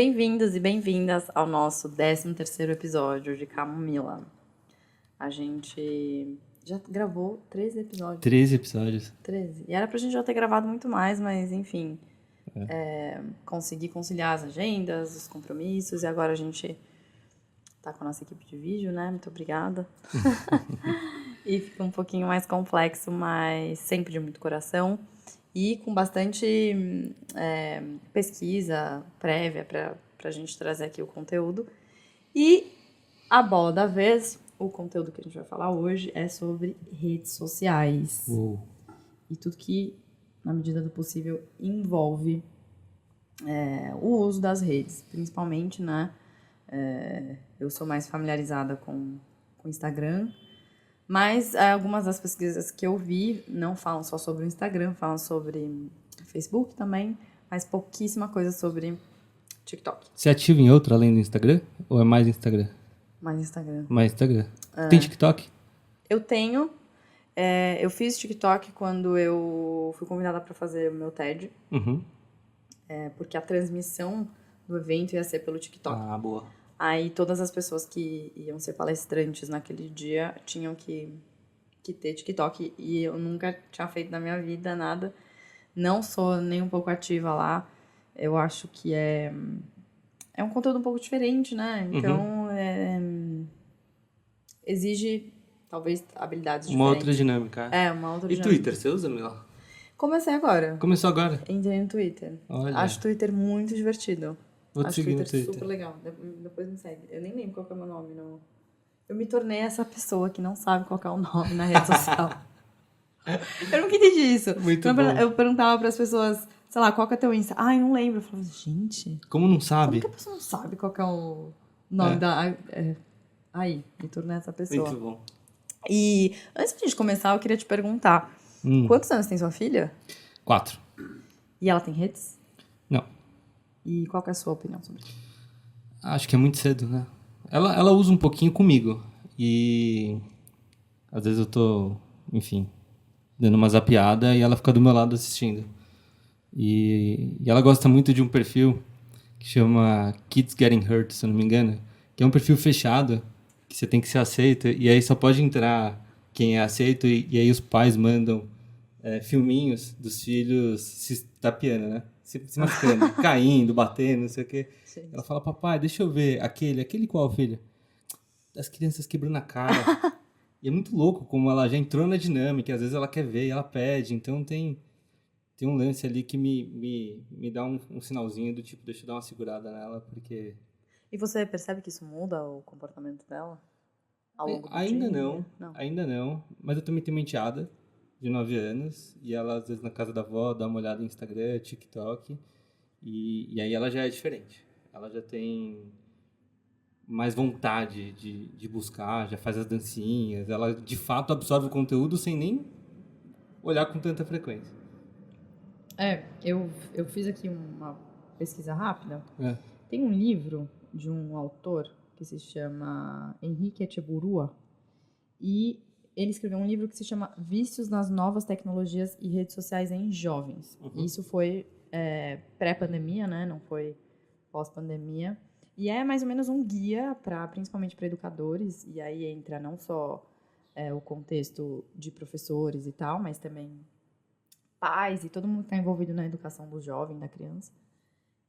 Bem-vindos e bem-vindas ao nosso 13º episódio de Camomila. A gente já gravou 13 episódios. 13 episódios. 13. E era pra gente já ter gravado muito mais, mas enfim. Consegui conciliar as agendas, os compromissos, e agora a gente tá com a nossa equipe de vídeo, né? Muito obrigada. E fica um pouquinho mais complexo, mas sempre de muito coração. E com bastante pesquisa prévia pra gente trazer aqui o conteúdo. E a bola da vez, o conteúdo que a gente vai falar hoje é sobre redes sociais. Uou. E tudo que, na medida do possível, envolve o uso das redes. Principalmente, né? Eu sou mais familiarizada com o Instagram. Mas algumas das pesquisas que eu vi não falam só sobre o Instagram, falam sobre Facebook também, mas pouquíssima coisa sobre TikTok. Você é ativo em outro além do Instagram? Ou é mais Instagram? Mais Instagram. Mais Instagram. Tem TikTok? Eu tenho. Eu fiz TikTok quando eu fui convidada para fazer o meu TED, Uhum. porque a transmissão do evento ia ser pelo TikTok. Ah, boa. Aí todas as pessoas que iam ser palestrantes naquele dia tinham que ter TikTok. E eu nunca tinha feito na minha vida nada. Não sou nem um pouco ativa lá. Eu acho que é um conteúdo um pouco diferente, né? Então, exige, talvez, habilidades Uma diferentes. outra dinâmica. Uma outra E dinâmica. Twitter, você usa, Mila? Comecei agora. Começou agora? Entrei no Twitter. Olha. Acho o Twitter muito divertido. Vou te Acho seguir no Twitter Twitter. super legal. Depois me segue. Eu nem lembro qual que é o meu nome. Não. Eu me tornei essa pessoa que não sabe qual que é o nome na rede social. Eu nunca entendi isso. Muito bom. Eu perguntava pras pessoas, sei lá, qual que é teu Insta? Ai, não lembro. Eu falava, gente, Como não sabe? como que a pessoa não sabe qual que é o nome da... Aí, me tornei essa pessoa. Muito bom. E antes de a gente começar, eu queria te perguntar, quantos anos tem sua filha? 4. E ela tem redes? Não. E qual que é a sua opinião sobre isso? Acho que é muito cedo, né? Ela usa um pouquinho comigo. E às vezes eu tô, enfim, dando uma zapeada e ela fica do meu lado assistindo. E ela gosta muito de um perfil que chama Kids Getting Hurt, se eu não me engano, que é um perfil fechado, que você tem que ser aceito, e aí só pode entrar quem é aceito, e aí os pais mandam filminhos dos filhos se tapeando, né? Se machucando, caindo, batendo, não sei o quê. Gente. Ela fala, papai, deixa eu ver aquele qual, filho? As crianças quebrando a cara. E é muito louco como ela já entrou na dinâmica, às vezes ela quer ver e ela pede, então tem um lance ali que me dá um sinalzinho do tipo, deixa eu dar uma segurada nela, porque... E você percebe que isso muda o comportamento dela? Ao longo do Ainda dia? ainda não, mas eu também tenho uma enteada de 9 anos, e ela às vezes na casa da avó dá uma olhada no Instagram, TikTok, e aí ela já é diferente. Ela já tem mais vontade de buscar, já faz as dancinhas, ela de fato absorve o conteúdo sem nem olhar com tanta frequência. Eu fiz aqui uma pesquisa rápida. É. Tem um livro de um autor que se chama Henrique Etcheburua, e ele escreveu um livro que se chama Vícios nas Novas Tecnologias e Redes Sociais em Jovens. Isso foi pré-pandemia, né? Não foi pós-pandemia. E é mais ou menos um guia, principalmente para educadores, e aí entra não só o contexto de professores e tal, mas também pais e todo mundo que está envolvido na educação do jovem, da criança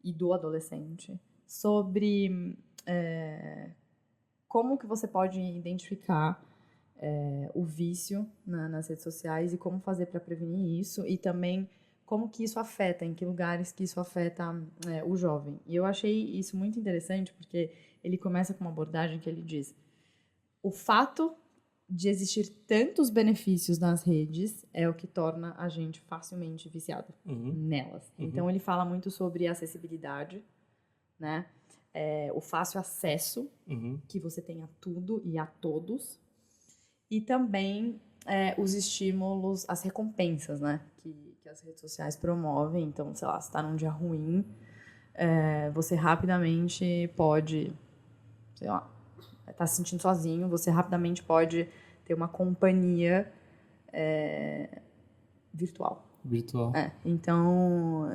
e do adolescente, sobre como que você pode identificar o vício nas redes sociais e como fazer para prevenir isso, e também como que isso afeta, em que lugares que isso afeta o jovem. E eu achei isso muito interessante, porque ele começa com uma abordagem que ele diz: o fato de existir tantos benefícios nas redes é o que torna a gente facilmente viciado nelas. Então, ele fala muito sobre acessibilidade, né? O fácil acesso que você tem a tudo e a todos. E também os estímulos, as recompensas, né? Que as redes sociais promovem. Então, sei lá, se está num dia ruim, você rapidamente pode, sei lá, tá se sentindo sozinho, você rapidamente pode ter uma companhia virtual. Virtual. Então,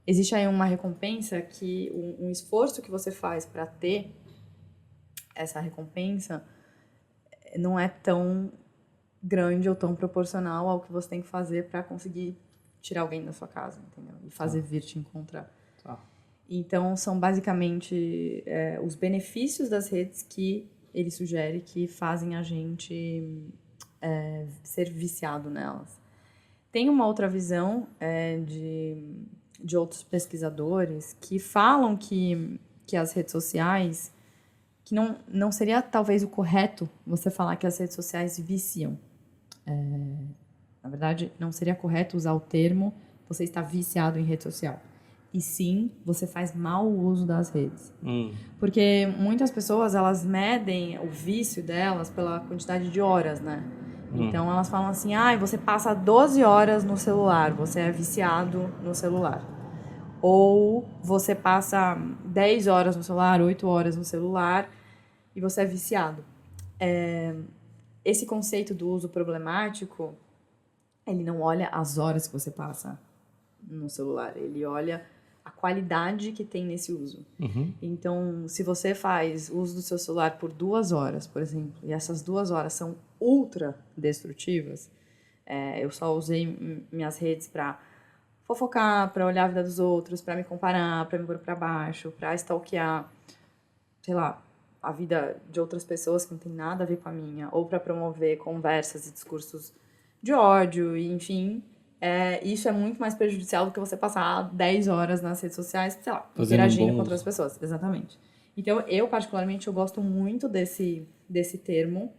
existe aí uma recompensa que um esforço que você faz para ter essa recompensa não é tão grande ou tão proporcional ao que você tem que fazer para conseguir tirar alguém da sua casa, entendeu? E fazer vir te encontrar. Então, são basicamente os benefícios das redes que ele sugere que fazem a gente ser viciado nelas. Tem uma outra visão de outros pesquisadores que falam que as redes sociais, que não seria talvez o correto você falar que as redes sociais viciam. Na verdade, não seria correto usar o termo você está viciado em rede social. E sim, você faz mau uso das redes. Porque muitas pessoas, elas medem o vício delas pela quantidade de horas, né? Então, elas falam assim, você passa 12 horas no celular, você é viciado no celular. Ou você passa 10 horas no celular, 8 horas no celular, e você é viciado. Esse conceito do uso problemático, ele não olha as horas que você passa no celular, ele olha a qualidade que tem nesse uso. Então, se você faz uso do seu celular por 2 horas, por exemplo, e essas 2 horas são ultra destrutivas, eu só usei minhas redes para fofocar, para olhar a vida dos outros, para me comparar, para me pôr para baixo, para stalkear, sei lá, a vida de outras pessoas que não tem nada a ver com a minha, ou para promover conversas e discursos de ódio, e enfim, isso é muito mais prejudicial do que você passar 10 horas nas redes sociais, sei lá, interagindo com outras pessoas. Exatamente. Então, eu, particularmente, eu gosto muito desse termo,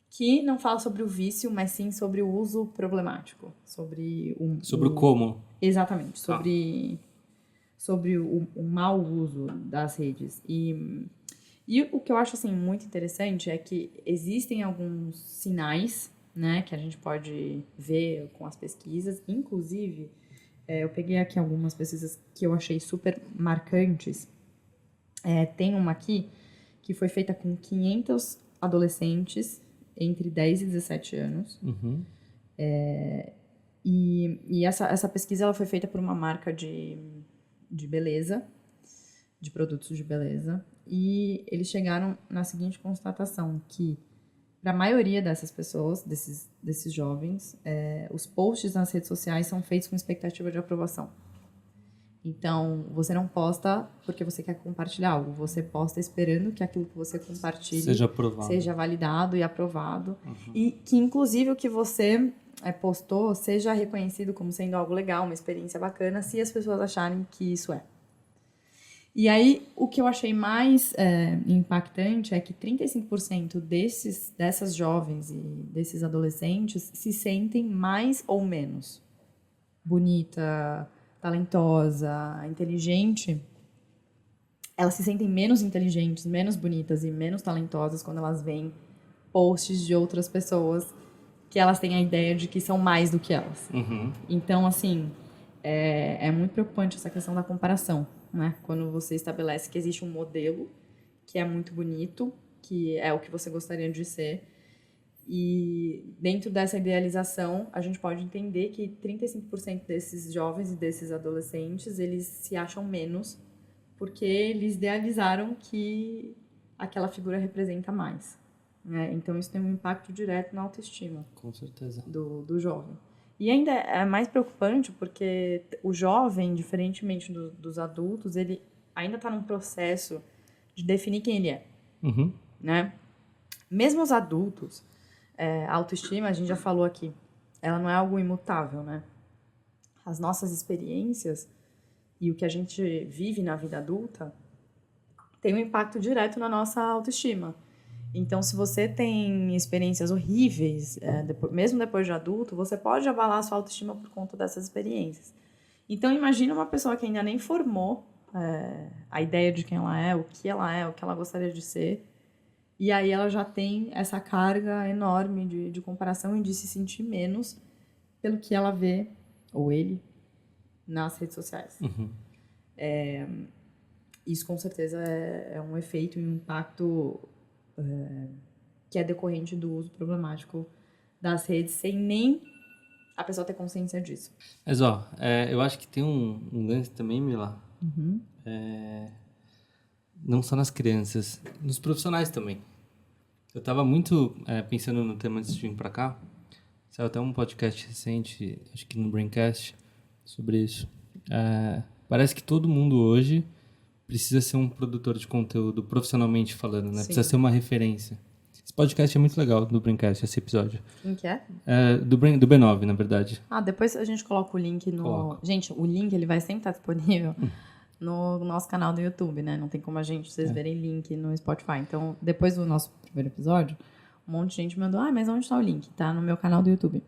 que não fala sobre o vício, mas sim sobre o uso problemático. Sobre o como. Exatamente. Sobre o mau uso das redes. E o que eu acho assim, muito interessante é que existem alguns sinais, né, que a gente pode ver com as pesquisas. Inclusive, eu peguei aqui algumas pesquisas que eu achei super marcantes. Tem uma aqui que foi feita com 500 adolescentes entre 10 e 17 anos. E essa pesquisa ela foi feita por uma marca de beleza, de produtos de beleza. E eles chegaram na seguinte constatação, que para a maioria dessas pessoas, desses jovens, os posts nas redes sociais são feitos com expectativa de aprovação. Então, você não posta porque você quer compartilhar algo. Você posta esperando que aquilo que você compartilhe seja validado e aprovado. E que, inclusive, o que você postou seja reconhecido como sendo algo legal, uma experiência bacana, se as pessoas acharem que isso é. E aí, o que eu achei mais impactante é que 35% dessas jovens e desses adolescentes se sentem mais ou menos bonita, talentosa, inteligente. Elas se sentem menos inteligentes, menos bonitas e menos talentosas quando elas veem posts de outras pessoas que elas têm a ideia de que são mais do que elas. Então, assim, é muito preocupante essa questão da comparação, né? Quando você estabelece que existe um modelo que é muito bonito, que é o que você gostaria de ser, e dentro dessa idealização, a gente pode entender que 35% desses jovens e desses adolescentes, eles se acham menos porque eles idealizaram que aquela figura representa mais. Né? Então, isso tem um impacto direto na autoestima. Com certeza. Do jovem. E ainda é mais preocupante porque o jovem, diferentemente dos adultos, ele ainda está num processo de definir quem ele é. Né? Mesmo os adultos, a autoestima, a gente já falou aqui, ela não é algo imutável, né? As nossas experiências e o que a gente vive na vida adulta tem um impacto direto na nossa autoestima. Então, se você tem experiências horríveis, mesmo depois de adulto, você pode abalar a sua autoestima por conta dessas experiências. Então, imagina uma pessoa que ainda nem formou a ideia de quem ela é, o que ela gostaria de ser, e aí ela já tem essa carga enorme de comparação e de se sentir menos pelo que ela vê, ou ele, nas redes sociais. Isso, com certeza, é um efeito e um impacto que é decorrente do uso problemático das redes, sem nem a pessoa ter consciência disso. Mas, eu acho que tem um lance também, Mila, não só nas crianças, nos profissionais também. Eu estava muito pensando no tema antes de vir para cá. Saiu até um podcast recente, acho que no Braincast, sobre isso. Parece que todo mundo hoje precisa ser um produtor de conteúdo profissionalmente falando, né? Sim. Precisa ser uma referência. Esse podcast é muito legal, do Braincast, esse episódio. Quem que é? Do B9, na verdade. Depois a gente coloca o link no... Coloca. Gente, o link ele vai sempre estar disponível no nosso canal do YouTube, né? Não tem como vocês verem link no Spotify. Então, depois do nosso primeiro episódio, um monte de gente mandou, mas onde está o link? Tá no meu canal do YouTube.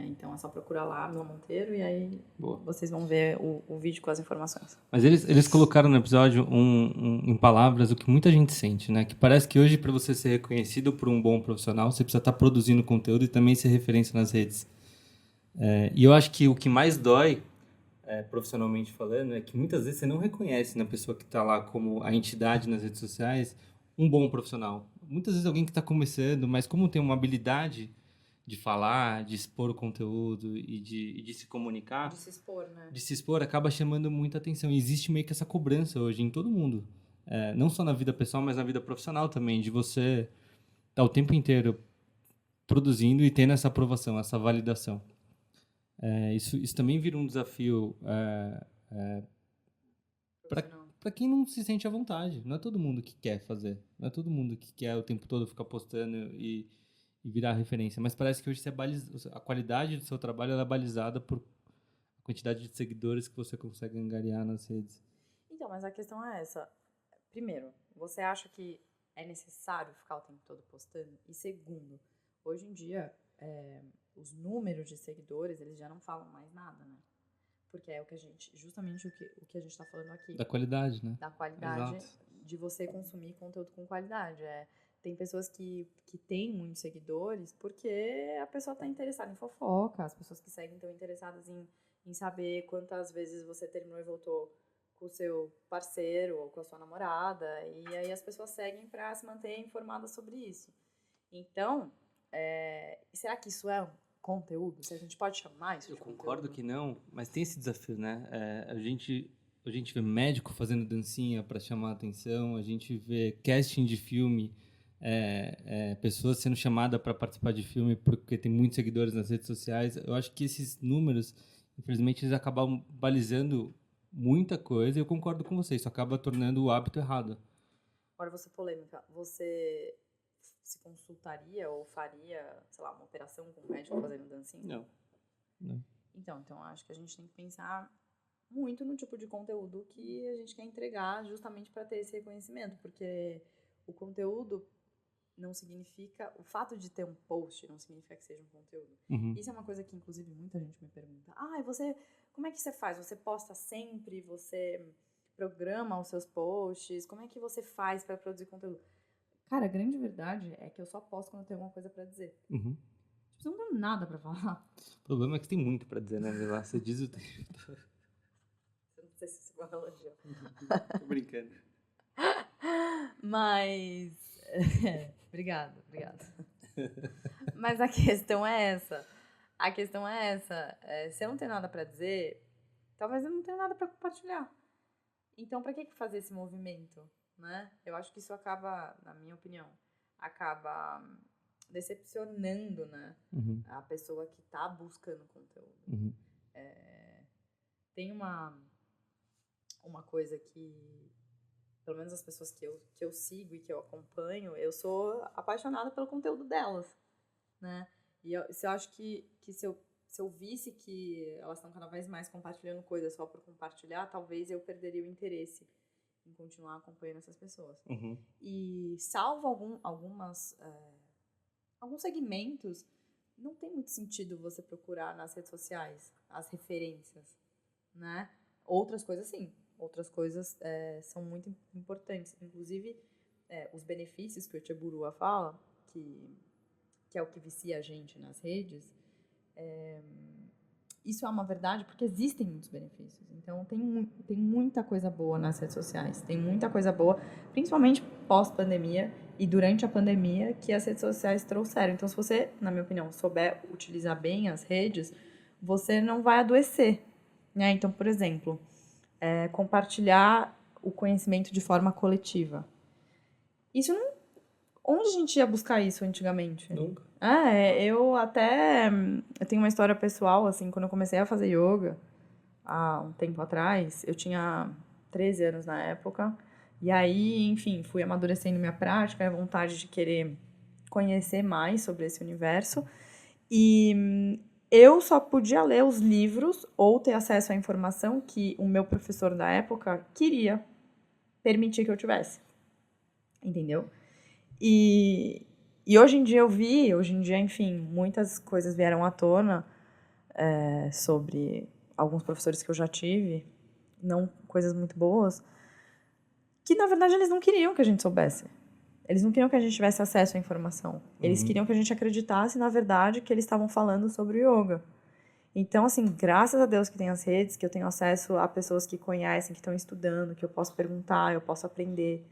Então é só procurar lá, Mila Monteiro, e aí vocês vão ver o vídeo com as informações. Mas eles colocaram no episódio em palavras o que muita gente sente, né? Que parece que hoje, para você ser reconhecido por um bom profissional, você precisa estar produzindo conteúdo e também ser referência nas redes. E eu acho que o que mais dói, profissionalmente falando, é que muitas vezes você não reconhece na pessoa que está lá como a entidade nas redes sociais um bom profissional. Muitas vezes alguém que está começando, mas como tem uma habilidade de falar, de expor o conteúdo e de se comunicar... De se expor, né? De se expor, acaba chamando muita atenção. E existe meio que essa cobrança hoje em todo mundo. Não só na vida pessoal, mas na vida profissional também, de você estar o tempo inteiro produzindo e tendo essa aprovação, essa validação. Isso também vira um desafio para quem não se sente à vontade. Não é todo mundo que quer fazer. Não é todo mundo que quer o tempo todo ficar postando e virar referência. Mas parece que hoje a qualidade do seu trabalho ela é balizada por a quantidade de seguidores que você consegue angariar nas redes. Então, mas a questão é essa. Primeiro, você acha que é necessário ficar o tempo todo postando? E segundo, hoje em dia, os números de seguidores, eles já não falam mais nada, né? Porque é justamente o que a gente está falando aqui. Da qualidade, né? Da qualidade. Exato. De você consumir conteúdo com qualidade. Tem pessoas que têm muitos seguidores porque a pessoa está interessada em fofoca, as pessoas que seguem estão interessadas em saber quantas vezes você terminou e voltou com o seu parceiro ou com a sua namorada, e aí as pessoas seguem para se manter informadas sobre isso. Então, será que isso é um conteúdo? Se a gente pode chamar isso de conteúdo? Eu concordo que não, mas tem esse desafio, né? A gente vê médico fazendo dancinha para chamar a atenção, a gente vê casting de filme, pessoas sendo chamadas para participar de filme porque tem muitos seguidores nas redes sociais. Eu acho que esses números, infelizmente, eles acabam balizando muita coisa, e eu concordo com você, isso acaba tornando o hábito errado. Agora, vou ser polêmica, você se consultaria ou faria, sei lá, uma operação com um médico fazendo dancinha? Não. Então acho que a gente tem que pensar muito no tipo de conteúdo que a gente quer entregar justamente para ter esse reconhecimento, porque o conteúdo não significa... O fato de ter um post não significa que seja um conteúdo. Uhum. Isso é uma coisa que, inclusive, muita gente me pergunta. Como é que você faz? Você posta sempre? Você programa os seus posts? Como é que você faz para produzir conteúdo? Cara, a grande verdade é que eu só posto quando eu tenho alguma coisa para dizer. Uhum. Eu não tenho nada para falar. O problema é que tem muito para dizer, né, Mila? Você diz o tempo. Eu não sei se isso é uma elogio. Tô brincando. Mas... Obrigada. Mas a questão é essa. Se eu não tenho nada pra dizer, talvez eu não tenha nada pra compartilhar. Então, pra que fazer esse movimento, né? Eu acho que isso acaba, na minha opinião, decepcionando, né? Uhum. A pessoa que tá buscando conteúdo. Uhum. Tem uma coisa que... Pelo menos as pessoas que eu sigo e que eu acompanho, eu sou apaixonada pelo conteúdo delas, né? E eu acho que se eu visse que elas estão cada vez mais compartilhando coisas só por compartilhar, talvez eu perderia o interesse em continuar acompanhando essas pessoas. Uhum. E salvo alguns segmentos, não tem muito sentido você procurar nas redes sociais as referências, né? Outras coisas, sim. Outras coisas são muito importantes. Inclusive, os benefícios que o Tcheburua fala, que é o que vicia a gente nas redes, isso é uma verdade porque existem muitos benefícios. Então, tem muita coisa boa nas redes sociais. Tem muita coisa boa, principalmente pós-pandemia e durante a pandemia, que as redes sociais trouxeram. Então, se você, na minha opinião, souber utilizar bem as redes, você não vai adoecer, né? Então, por exemplo, compartilhar o conhecimento de forma coletiva. Isso não... Onde a gente ia buscar isso antigamente? Nunca. Eu tenho uma história pessoal, assim, quando eu comecei a fazer yoga, há um tempo atrás, eu tinha 13 anos na época, e aí, enfim, fui amadurecendo minha prática, a vontade de querer conhecer mais sobre esse universo, e eu só podia ler os livros ou ter acesso à informação que o meu professor da época queria permitir que eu tivesse, entendeu? E hoje em dia enfim, muitas coisas vieram à tona sobre alguns professores que eu já tive, não coisas muito boas, que na verdade eles não queriam que a gente soubesse. Eles não queriam que a gente tivesse acesso à informação. Eles queriam que a gente acreditasse na verdade que eles estavam falando sobre o yoga. Então, assim, graças a Deus que tem as redes, que eu tenho acesso a pessoas que conhecem, que estão estudando, que eu posso perguntar, eu posso aprender,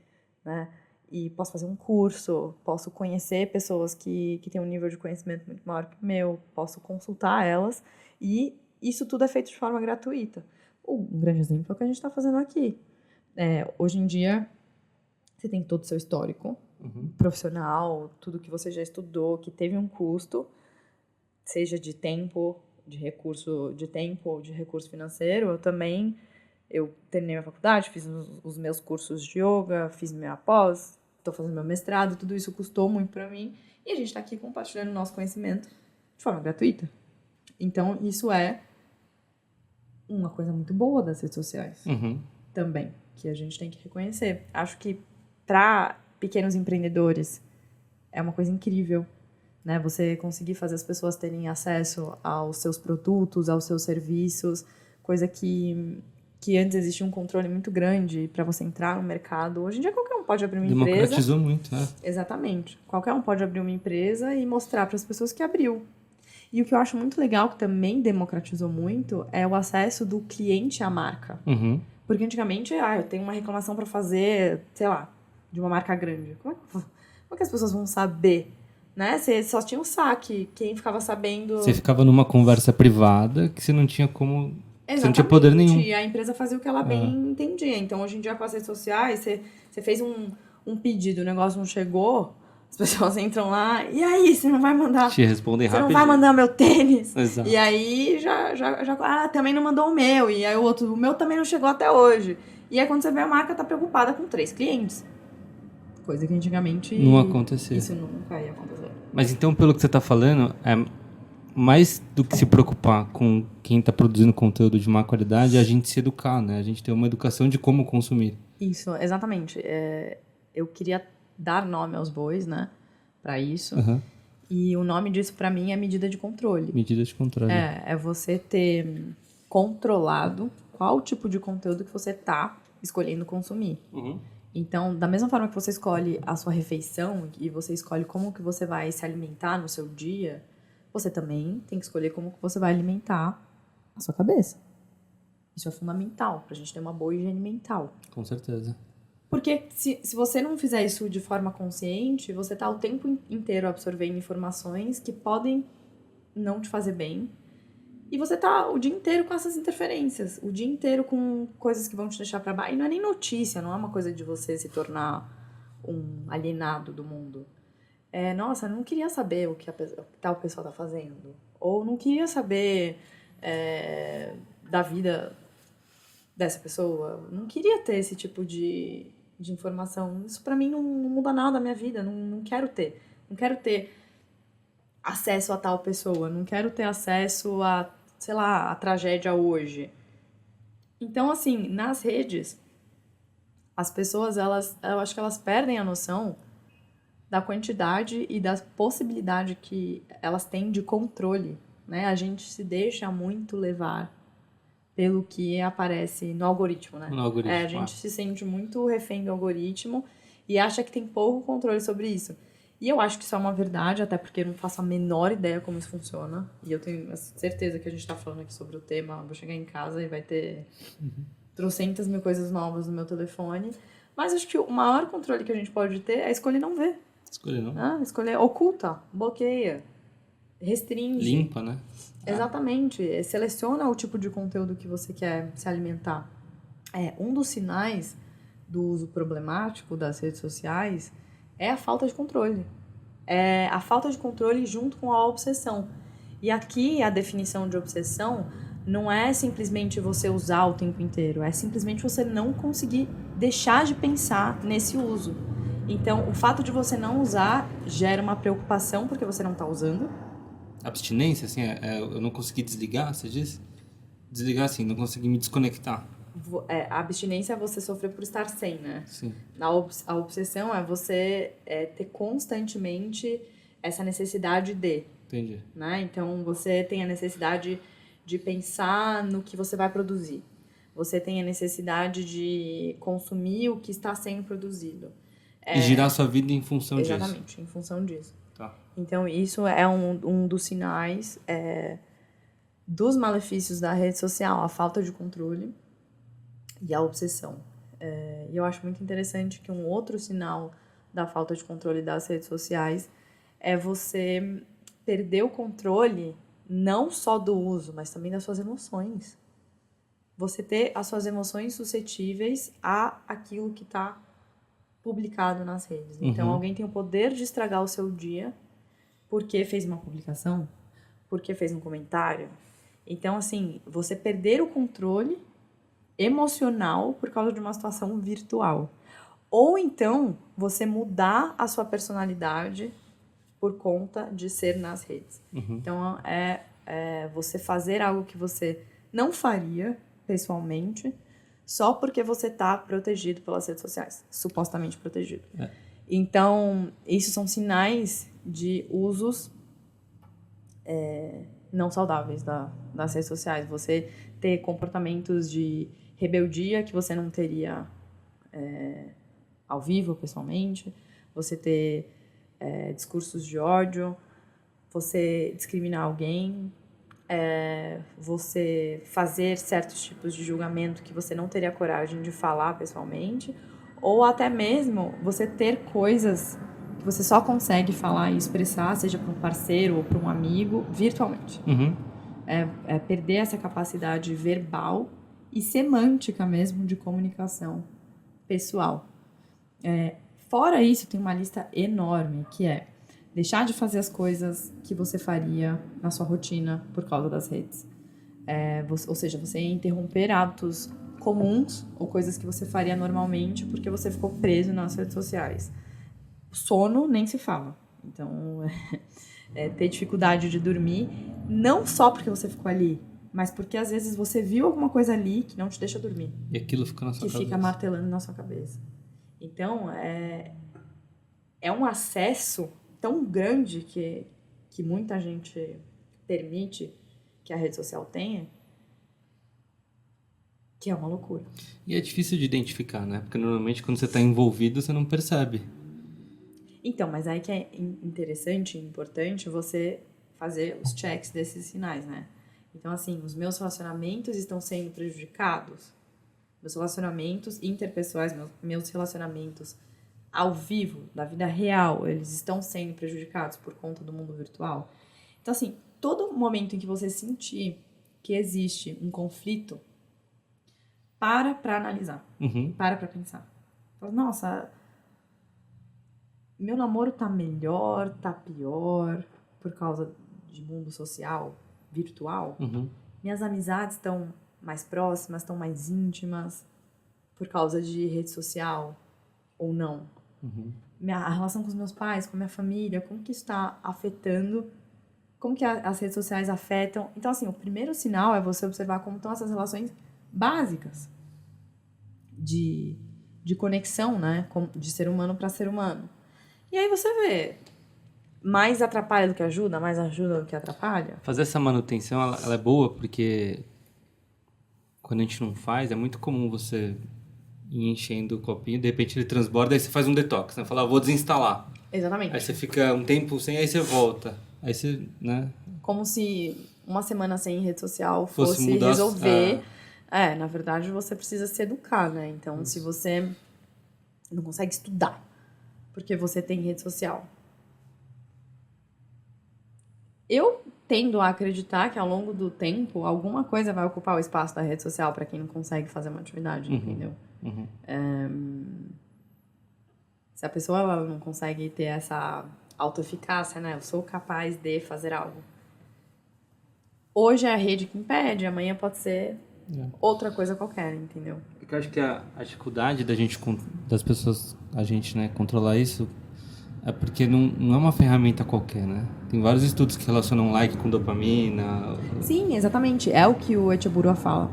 né? E posso fazer um curso, posso conhecer pessoas que têm um nível de conhecimento muito maior que o meu, posso consultar elas, e isso tudo é feito de forma gratuita. Um grande exemplo é o que a gente está fazendo aqui. Hoje em dia, você tem todo o seu histórico profissional, tudo que você já estudou, que teve um custo, seja de tempo, de recurso financeiro. Eu terminei minha faculdade, fiz os meus cursos de yoga, fiz minha pós, estou fazendo meu mestrado, tudo isso custou muito para mim, e a gente está aqui compartilhando o nosso conhecimento de forma gratuita. Então, isso é uma coisa muito boa das redes sociais também, que a gente tem que reconhecer. Acho que para pequenos empreendedores é uma coisa incrível, né? Você conseguir fazer as pessoas terem acesso aos seus produtos, aos seus serviços, coisa que antes existia um controle muito grande para você entrar no mercado. Hoje em dia qualquer um pode abrir uma empresa. Democratizou muito, né? Exatamente. Qualquer um pode abrir uma empresa e mostrar para as pessoas que abriu. E o que eu acho muito legal, que também democratizou muito, é o acesso do cliente à marca. Porque antigamente, eu tenho uma reclamação para fazer, sei lá, de uma marca grande. Como é que as pessoas vão saber? Né? Você só tinha o saque. Quem ficava sabendo... Você ficava numa conversa privada que você não tinha como... Exatamente. Você não tinha poder nenhum. E a empresa fazia o que ela bem entendia. Então, hoje em dia, com as redes sociais, você fez um pedido, o negócio não chegou, as pessoas entram lá, e aí, você não vai mandar... Te respondem rápido. Você rapidinho. não vai mandar meu tênis? Exato. E aí, também não mandou o meu. E aí, o meu também não chegou até hoje. E aí, quando você vê, a marca tá preocupada com 3 clientes. Coisa que antigamente... Não acontecia. Isso nunca ia acontecer. Mas então, pelo que você tá falando, mais do que se preocupar com quem está produzindo conteúdo de má qualidade, é a gente se educar, né? A gente ter uma educação de como consumir. Isso, exatamente. Eu queria dar nome aos bois, né? Para isso. E o nome disso, para mim, é medida de controle. Medida de controle. É você ter controlado qual tipo de conteúdo que você tá escolhendo consumir. Então, da mesma forma que você escolhe a sua refeição e você escolhe como que você vai se alimentar no seu dia, você também tem que escolher como que você vai alimentar a sua cabeça. Isso é fundamental pra gente ter uma boa higiene mental. Com certeza. Porque se você não fizer isso de forma consciente, você tá o tempo inteiro absorvendo informações que podem não te fazer bem. E você tá o dia inteiro com essas interferências. O dia inteiro com coisas que vão te deixar pra baixo. E não é nem notícia, não é uma coisa de você se tornar um alienado do mundo. Nossa, eu não queria saber o que tal pessoa tá fazendo. Ou não queria saber da vida dessa pessoa. Não queria ter esse tipo de informação. Isso pra mim não muda nada na minha vida. Não quero ter. Não quero ter acesso a tal pessoa. Não quero ter acesso a, sei lá, a tragédia hoje. Então, assim, nas redes, as pessoas, eu acho que elas perdem a noção da quantidade e da possibilidade que elas têm de controle, né? A gente se deixa muito levar pelo que aparece no algoritmo, né? No algoritmo, a gente se sente muito refém do algoritmo e acha que tem pouco controle sobre isso. E eu acho que isso é uma verdade, até porque eu não faço a menor ideia como isso funciona. E eu tenho certeza que a gente tá falando aqui sobre o tema, vou chegar em casa e vai ter trocentas mil coisas novas no meu telefone. Mas acho que o maior controle que a gente pode ter é escolher não ver. Escolher não. Escolher oculta, bloqueia, restringe. Limpa, né? Exatamente. Seleciona o tipo de conteúdo que você quer se alimentar. Um dos sinais do uso problemático das redes sociais é a falta de controle. É a falta de controle junto com a obsessão. E aqui a definição de obsessão não é simplesmente você usar o tempo inteiro, é simplesmente você não conseguir deixar de pensar nesse uso. Então, o fato de você não usar gera uma preocupação porque você não está usando. Abstinência, assim, eu não consegui desligar, você disse? Desligar, assim, não consegui me desconectar. A abstinência é você sofrer por estar sem, né? Sim. A obsessão é você ter constantemente essa necessidade de. Entendi. Né? Então, você tem a necessidade de pensar no que você vai produzir. Você tem a necessidade de consumir o que está sendo produzido. E girar sua vida em função disso. Exatamente, em função disso. Tá. Então, isso é um dos sinais dos malefícios da rede social, a falta de controle e a obsessão. E eu acho muito interessante que um outro sinal da falta de controle das redes sociais é você perder o controle não só do uso, mas também das suas emoções. Você ter as suas emoções suscetíveis a aquilo que está publicado nas redes. Então, alguém tem o poder de estragar o seu dia porque fez uma publicação, porque fez um comentário. Então, assim, você perder o controle emocional por causa de uma situação virtual. Ou então, você mudar a sua personalidade por conta de ser nas redes. Então, você fazer algo que você não faria pessoalmente só porque você está protegido pelas redes sociais, supostamente protegido. Então, isso são sinais de usos não saudáveis das redes sociais. Você ter comportamentos de rebeldia que você não teria ao vivo, pessoalmente. Você ter discursos de ódio, você discriminar alguém, você fazer certos tipos de julgamento que você não teria coragem de falar pessoalmente, ou até mesmo você ter coisas que você só consegue falar e expressar, seja para um parceiro ou para um amigo, virtualmente. Perder essa capacidade verbal e semântica mesmo de comunicação pessoal. Fora isso, tem uma lista enorme, que é deixar de fazer as coisas que você faria na sua rotina por causa das redes. Ou seja, você interromper hábitos comuns ou coisas que você faria normalmente porque você ficou preso nas redes sociais. Sono nem se fala. Então, ter dificuldade de dormir, não só porque você ficou ali, mas porque às vezes você viu alguma coisa ali que não te deixa dormir. E aquilo fica na sua cabeça. Que fica martelando na sua cabeça. Então, é um acesso tão grande que muita gente permite que a rede social tenha, que é uma loucura. E é difícil de identificar, né? Porque normalmente quando você está envolvido, você não percebe. Então, mas aí que é interessante e importante você fazer os checks desses sinais, né? Então, assim, os meus relacionamentos estão sendo prejudicados. Meus relacionamentos interpessoais, meus relacionamentos ao vivo, da vida real, eles estão sendo prejudicados por conta do mundo virtual. Então, assim, todo momento em que você sentir que existe um conflito, para analisar. Para pensar. Fala, nossa, meu namoro tá melhor, tá pior, por causa de mundo social, virtual. Minhas amizades estão mais próximas, estão mais íntimas, por causa de rede social, ou não. A relação com os meus pais, com a minha família, como que isso está afetando, como que as redes sociais afetam. Então, assim, o primeiro sinal é você observar como estão essas relações básicas de conexão, né? De ser humano para ser humano. E aí você vê, mais atrapalha do que ajuda, mais ajuda do que atrapalha. Fazer essa manutenção, ela é boa porque quando a gente não faz, é muito comum você ir enchendo o copinho, de repente ele transborda, aí você faz um detox, né? Fala, vou desinstalar. Exatamente. Aí você fica um tempo sem, aí você volta. Aí você, né? Como se uma semana sem rede social fosse mudar, resolver. Na verdade, você precisa se educar, né? Então, se você não consegue estudar porque você tem rede social. Eu tendo a acreditar que ao longo do tempo alguma coisa vai ocupar o espaço da rede social para quem não consegue fazer uma atividade, entendeu? Se a pessoa ela não consegue ter essa autoeficácia, né? Eu sou capaz de fazer algo. Hoje é a rede que impede, amanhã pode ser outra coisa qualquer, entendeu? Eu acho que a dificuldade das pessoas, a gente, né, controlar isso é porque não é uma ferramenta qualquer, né? Tem vários estudos que relacionam like com dopamina. Sim, exatamente. É o que o Etcheburua fala.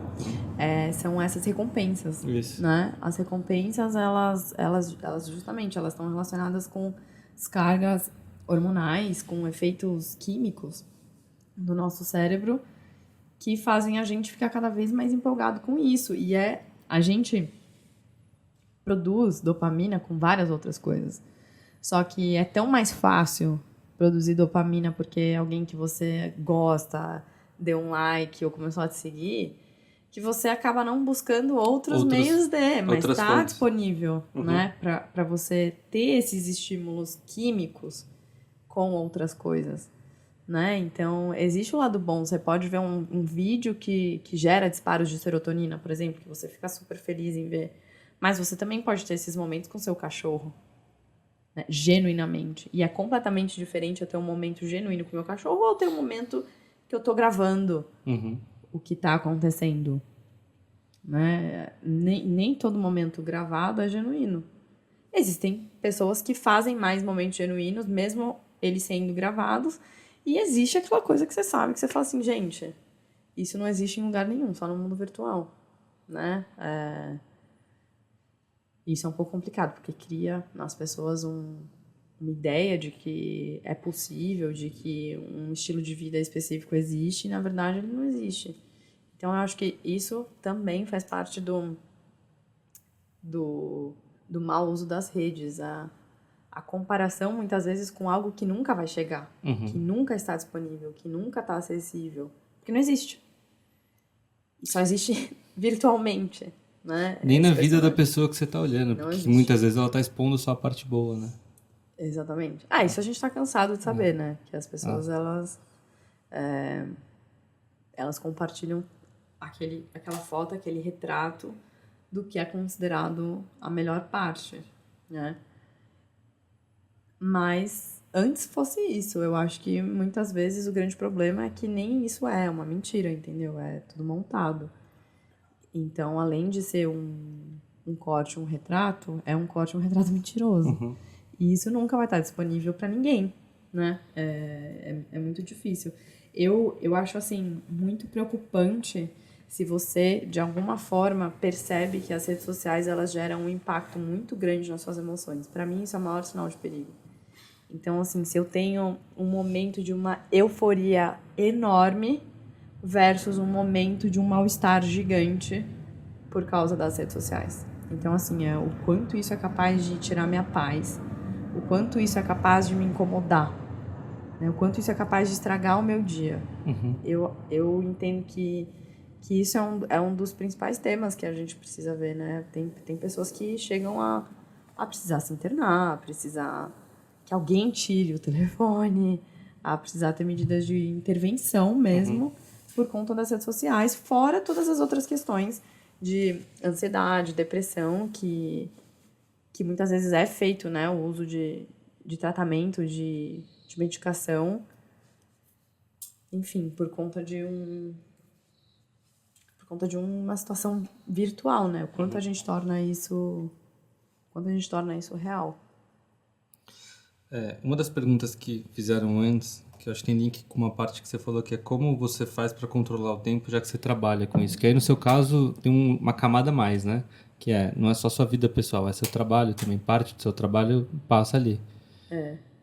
São essas recompensas. Isso. Né? As recompensas, elas justamente, elas estão relacionadas com descargas hormonais, com efeitos químicos do nosso cérebro que fazem a gente ficar cada vez mais empolgado com isso. E a gente produz dopamina com várias outras coisas. Só que é tão mais fácil produzir dopamina porque alguém que você gosta deu um like ou começou a te seguir, que você acaba não buscando outros meios mas está disponível, né, para você ter esses estímulos químicos com outras coisas, né? Então, existe o lado bom. Você pode ver um vídeo que gera disparos de serotonina, por exemplo, que você fica super feliz em ver. Mas você também pode ter esses momentos com seu cachorro, né, genuinamente. E é completamente diferente eu ter um momento genuíno com meu cachorro ou eu ter um momento que eu tô gravando o que tá acontecendo. Né? Nem todo momento gravado é genuíno. Existem pessoas que fazem mais momentos genuínos, mesmo eles sendo gravados, e existe aquela coisa que você sabe, que você fala assim, gente, isso não existe em lugar nenhum, só no mundo virtual. Né? Isso é um pouco complicado, porque cria nas pessoas uma ideia de que é possível, de que um estilo de vida específico existe, e na verdade ele não existe. Então eu acho que isso também faz parte do mau uso das redes, a comparação muitas vezes com algo que nunca vai chegar, que nunca está disponível, que nunca está acessível, porque não existe. E só existe virtualmente. Né? Nem na vida da pessoa que você está olhando, porque existe. Muitas vezes ela está expondo só a parte boa, né? Exatamente. Isso a gente está cansado de saber, né? Que as pessoas, elas compartilham aquela foto, aquele retrato do que é considerado a melhor parte, né? Mas antes fosse isso, eu acho que muitas vezes o grande problema é que nem isso é uma mentira, entendeu? É tudo montado. Então, além de ser um corte, um retrato, é um corte, um retrato mentiroso. E isso nunca vai estar disponível para ninguém, né? É muito difícil. Eu acho, assim, muito preocupante se você, de alguma forma, percebe que as redes sociais, elas geram um impacto muito grande nas suas emoções. Para mim, isso é o maior sinal de perigo. Então, assim, se eu tenho um momento de uma euforia enorme versus um momento de um mal-estar gigante por causa das redes sociais. Então, assim, o quanto isso é capaz de tirar minha paz, o quanto isso é capaz de me incomodar, né? O quanto isso é capaz de estragar o meu dia. Eu entendo que isso é um dos principais temas que a gente precisa ver, né? Tem pessoas que chegam a precisar se internar, a precisar que alguém tire o telefone, a precisar ter medidas de intervenção mesmo, por conta das redes sociais, fora todas as outras questões de ansiedade, depressão, que muitas vezes é feito, né, o uso de tratamento, de medicação, enfim, por conta de uma situação virtual, né? O quanto a gente torna isso real. Uma das perguntas que fizeram antes, que eu acho que tem link com uma parte que você falou, que é como você faz para controlar o tempo, já que você trabalha com isso. Que aí, no seu caso, tem uma camada a mais, né? Que não é só sua vida pessoal, é seu trabalho também. Parte do seu trabalho passa ali.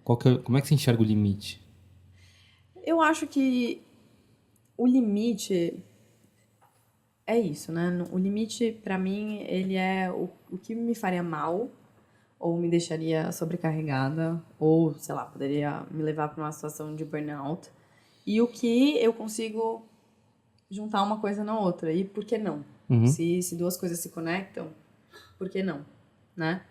Como é que você enxerga o limite? Eu acho que o limite é isso, né? O limite, para mim, ele é o que me faria mal, ou me deixaria sobrecarregada, ou, sei lá, poderia me levar para uma situação de burnout, e o que eu consigo juntar uma coisa na outra, e por que não? Se duas coisas se conectam, por que não? Né?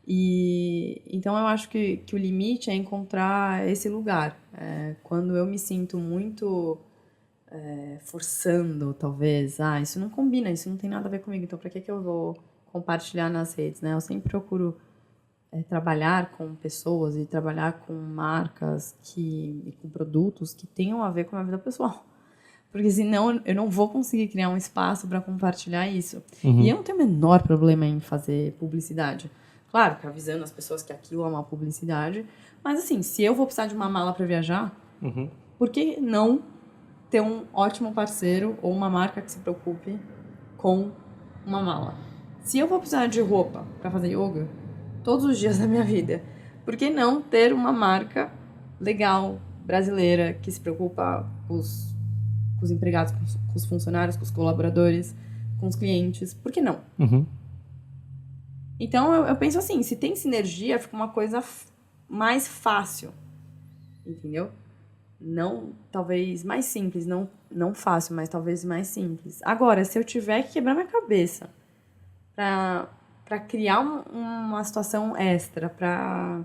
E então eu acho que o limite é encontrar esse lugar. Quando eu me sinto muito forçando, talvez, isso não combina, isso não tem nada a ver comigo, então para que eu vou compartilhar nas redes, né? Eu sempre procuro trabalhar com pessoas e trabalhar com marcas e com produtos que tenham a ver com a minha vida pessoal. Porque senão eu não vou conseguir criar um espaço para compartilhar isso. E eu não tenho o menor problema em fazer publicidade. Claro que avisando as pessoas que aquilo é uma publicidade. Mas assim, se eu vou precisar de uma mala para viajar, por que não ter um ótimo parceiro ou uma marca que se preocupe com uma mala? Se eu vou precisar de roupa para fazer yoga todos os dias da minha vida, por que não ter uma marca legal, brasileira, que se preocupa com os empregados, com os funcionários, com os colaboradores, com os clientes? Por que não? Então, eu penso assim, se tem sinergia, fica uma coisa mais fácil, entendeu? Não, talvez mais simples, não fácil, mas talvez mais simples. Agora, se eu tiver que quebrar minha cabeça para criar uma situação extra, para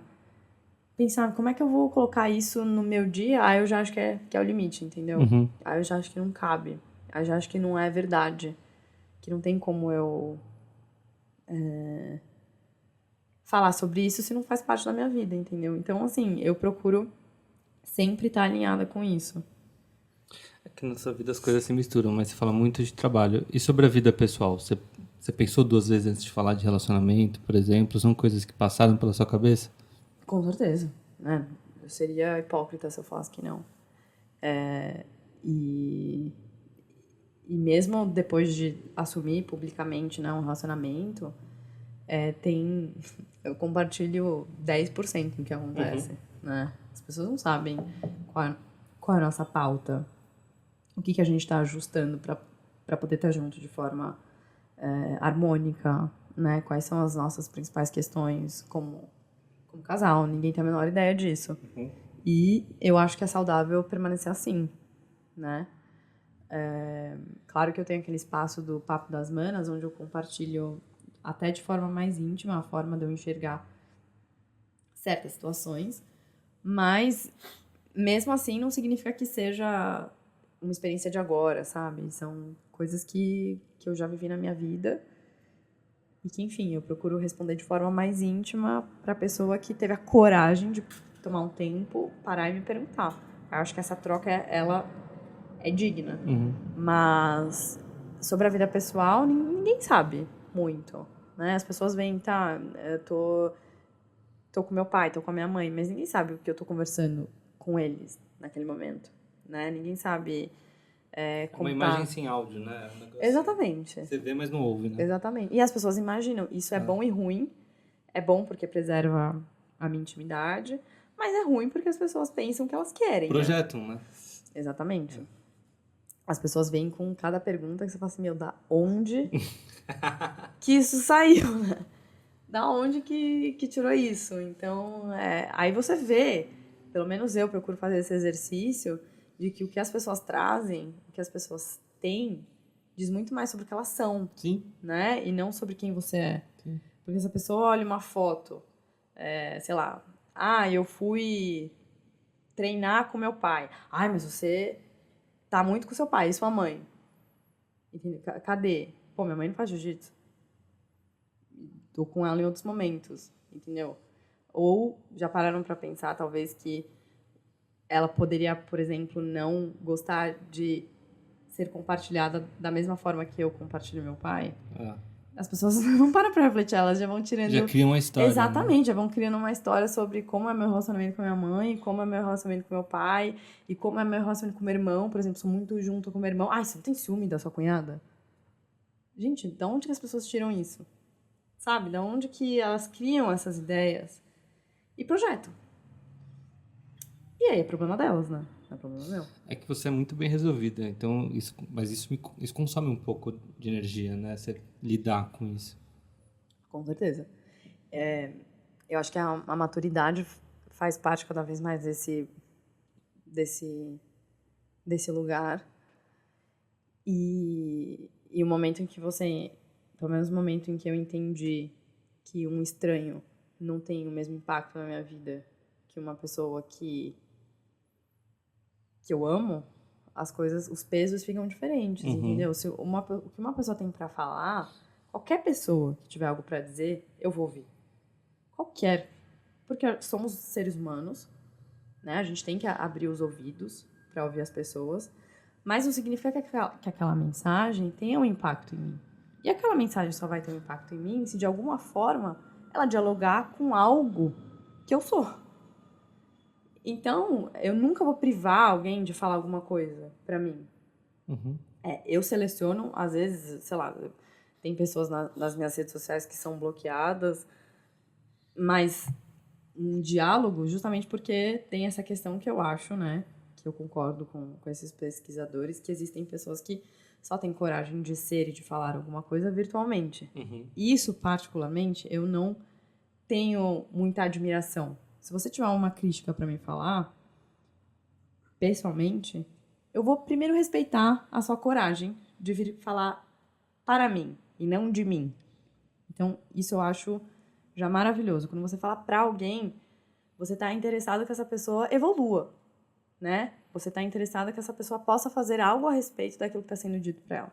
pensar como é que eu vou colocar isso no meu dia, aí eu já acho que é o limite, entendeu? Aí eu já acho que não cabe. Aí eu já acho que não é verdade. Que não tem como eu falar sobre isso se não faz parte da minha vida, entendeu? Então, assim, eu procuro sempre estar alinhada com isso. É que na sua vida as coisas se misturam, mas você fala muito de trabalho. E sobre a vida pessoal? Você pensou 2 vezes antes de falar de relacionamento, por exemplo? São coisas que passaram pela sua cabeça? Com certeza, né? Eu seria hipócrita se eu falasse que não. E mesmo depois de assumir publicamente, né, um relacionamento, eu compartilho 10% do que acontece, né? As pessoas não sabem qual é a nossa pauta, o que a gente está ajustando para poder estar junto de forma harmônica, né? Quais são as nossas principais questões como casal. Ninguém tem a menor ideia disso. E eu acho que é saudável permanecer assim, né? Claro que eu tenho aquele espaço do Papo das Manas, onde eu compartilho até de forma mais íntima a forma de eu enxergar certas situações, mas mesmo assim não significa que seja uma experiência de agora, sabe? São coisas que eu já vivi na minha vida e que, enfim, eu procuro responder de forma mais íntima para a pessoa que teve a coragem de tomar um tempo, parar e me perguntar. Eu acho que essa troca, ela é digna. Mas sobre a vida pessoal, ninguém sabe muito, né? As pessoas veem, tá, eu tô com meu pai, tô com a minha mãe, mas ninguém sabe o que eu tô conversando com eles naquele momento, né? Ninguém sabe como uma imagem sem áudio, né? Exatamente. Você vê, mas não ouve, né? Exatamente. E as pessoas imaginam, isso é bom e ruim. É bom porque preserva a minha intimidade, mas é ruim porque as pessoas pensam que elas querem, Projetam, né? Exatamente. As pessoas vêm com cada pergunta que você fala assim, meu, da onde que isso saiu, né? Da onde que tirou isso? Então, aí você vê, pelo menos eu procuro fazer esse exercício de que o que as pessoas trazem, o que as pessoas têm, diz muito mais sobre o que elas são, Sim. né? E não sobre quem você é. Sim. Porque se a pessoa olha uma foto, sei lá, eu fui treinar com meu pai. Mas você tá muito com seu pai e sua mãe. Entendeu? Cadê? Pô, minha mãe não faz jiu-jitsu. Tô com ela em outros momentos, entendeu? Ou já pararam pra pensar, talvez, que ela poderia, por exemplo, não gostar de ser compartilhada da mesma forma que eu compartilho meu pai? As pessoas não param pra refletir, elas já vão tirando... Já criam uma história, Exatamente, né? já vão criando uma história sobre como é meu relacionamento com a minha mãe, como é meu relacionamento com meu pai, e como é meu relacionamento com meu irmão, por exemplo, sou muito junto com meu irmão. Você não tem ciúme da sua cunhada? Gente, de onde que as pessoas tiram isso? Sabe? De onde que elas criam essas ideias e projetam? E aí é problema delas, né? Não é problema meu. É que você é muito bem resolvida, então isso consome um pouco de energia, né? Você lidar com isso. Com certeza. Eu acho que a maturidade faz parte cada vez mais desse lugar. E o momento em que você... Pelo menos o momento em que eu entendi que um estranho não tem o mesmo impacto na minha vida que uma pessoa que eu amo, as coisas, os pesos ficam diferentes, entendeu? Se o que uma pessoa tem pra falar, qualquer pessoa que tiver algo pra dizer, eu vou ouvir. Qualquer. Porque somos seres humanos, né? A gente tem que abrir os ouvidos pra ouvir as pessoas, mas não significa que aquela mensagem tenha um impacto em mim. E aquela mensagem só vai ter um impacto em mim se de alguma forma ela dialogar com algo que eu sou. Então, eu nunca vou privar alguém de falar alguma coisa pra mim. Eu seleciono, às vezes, sei lá, tem pessoas nas minhas redes sociais que são bloqueadas, mas um diálogo, justamente porque tem essa questão que eu acho, né, que eu concordo com esses pesquisadores, que existem pessoas que só têm coragem de ser e de falar alguma coisa virtualmente. Isso, particularmente, eu não tenho muita admiração. Se você tiver uma crítica pra me falar, pessoalmente, eu vou primeiro respeitar a sua coragem de vir falar para mim e não de mim. Então, isso eu acho já maravilhoso. Quando você fala pra alguém, você tá interessado que essa pessoa evolua, né? Você tá interessado que essa pessoa possa fazer algo a respeito daquilo que está sendo dito pra ela.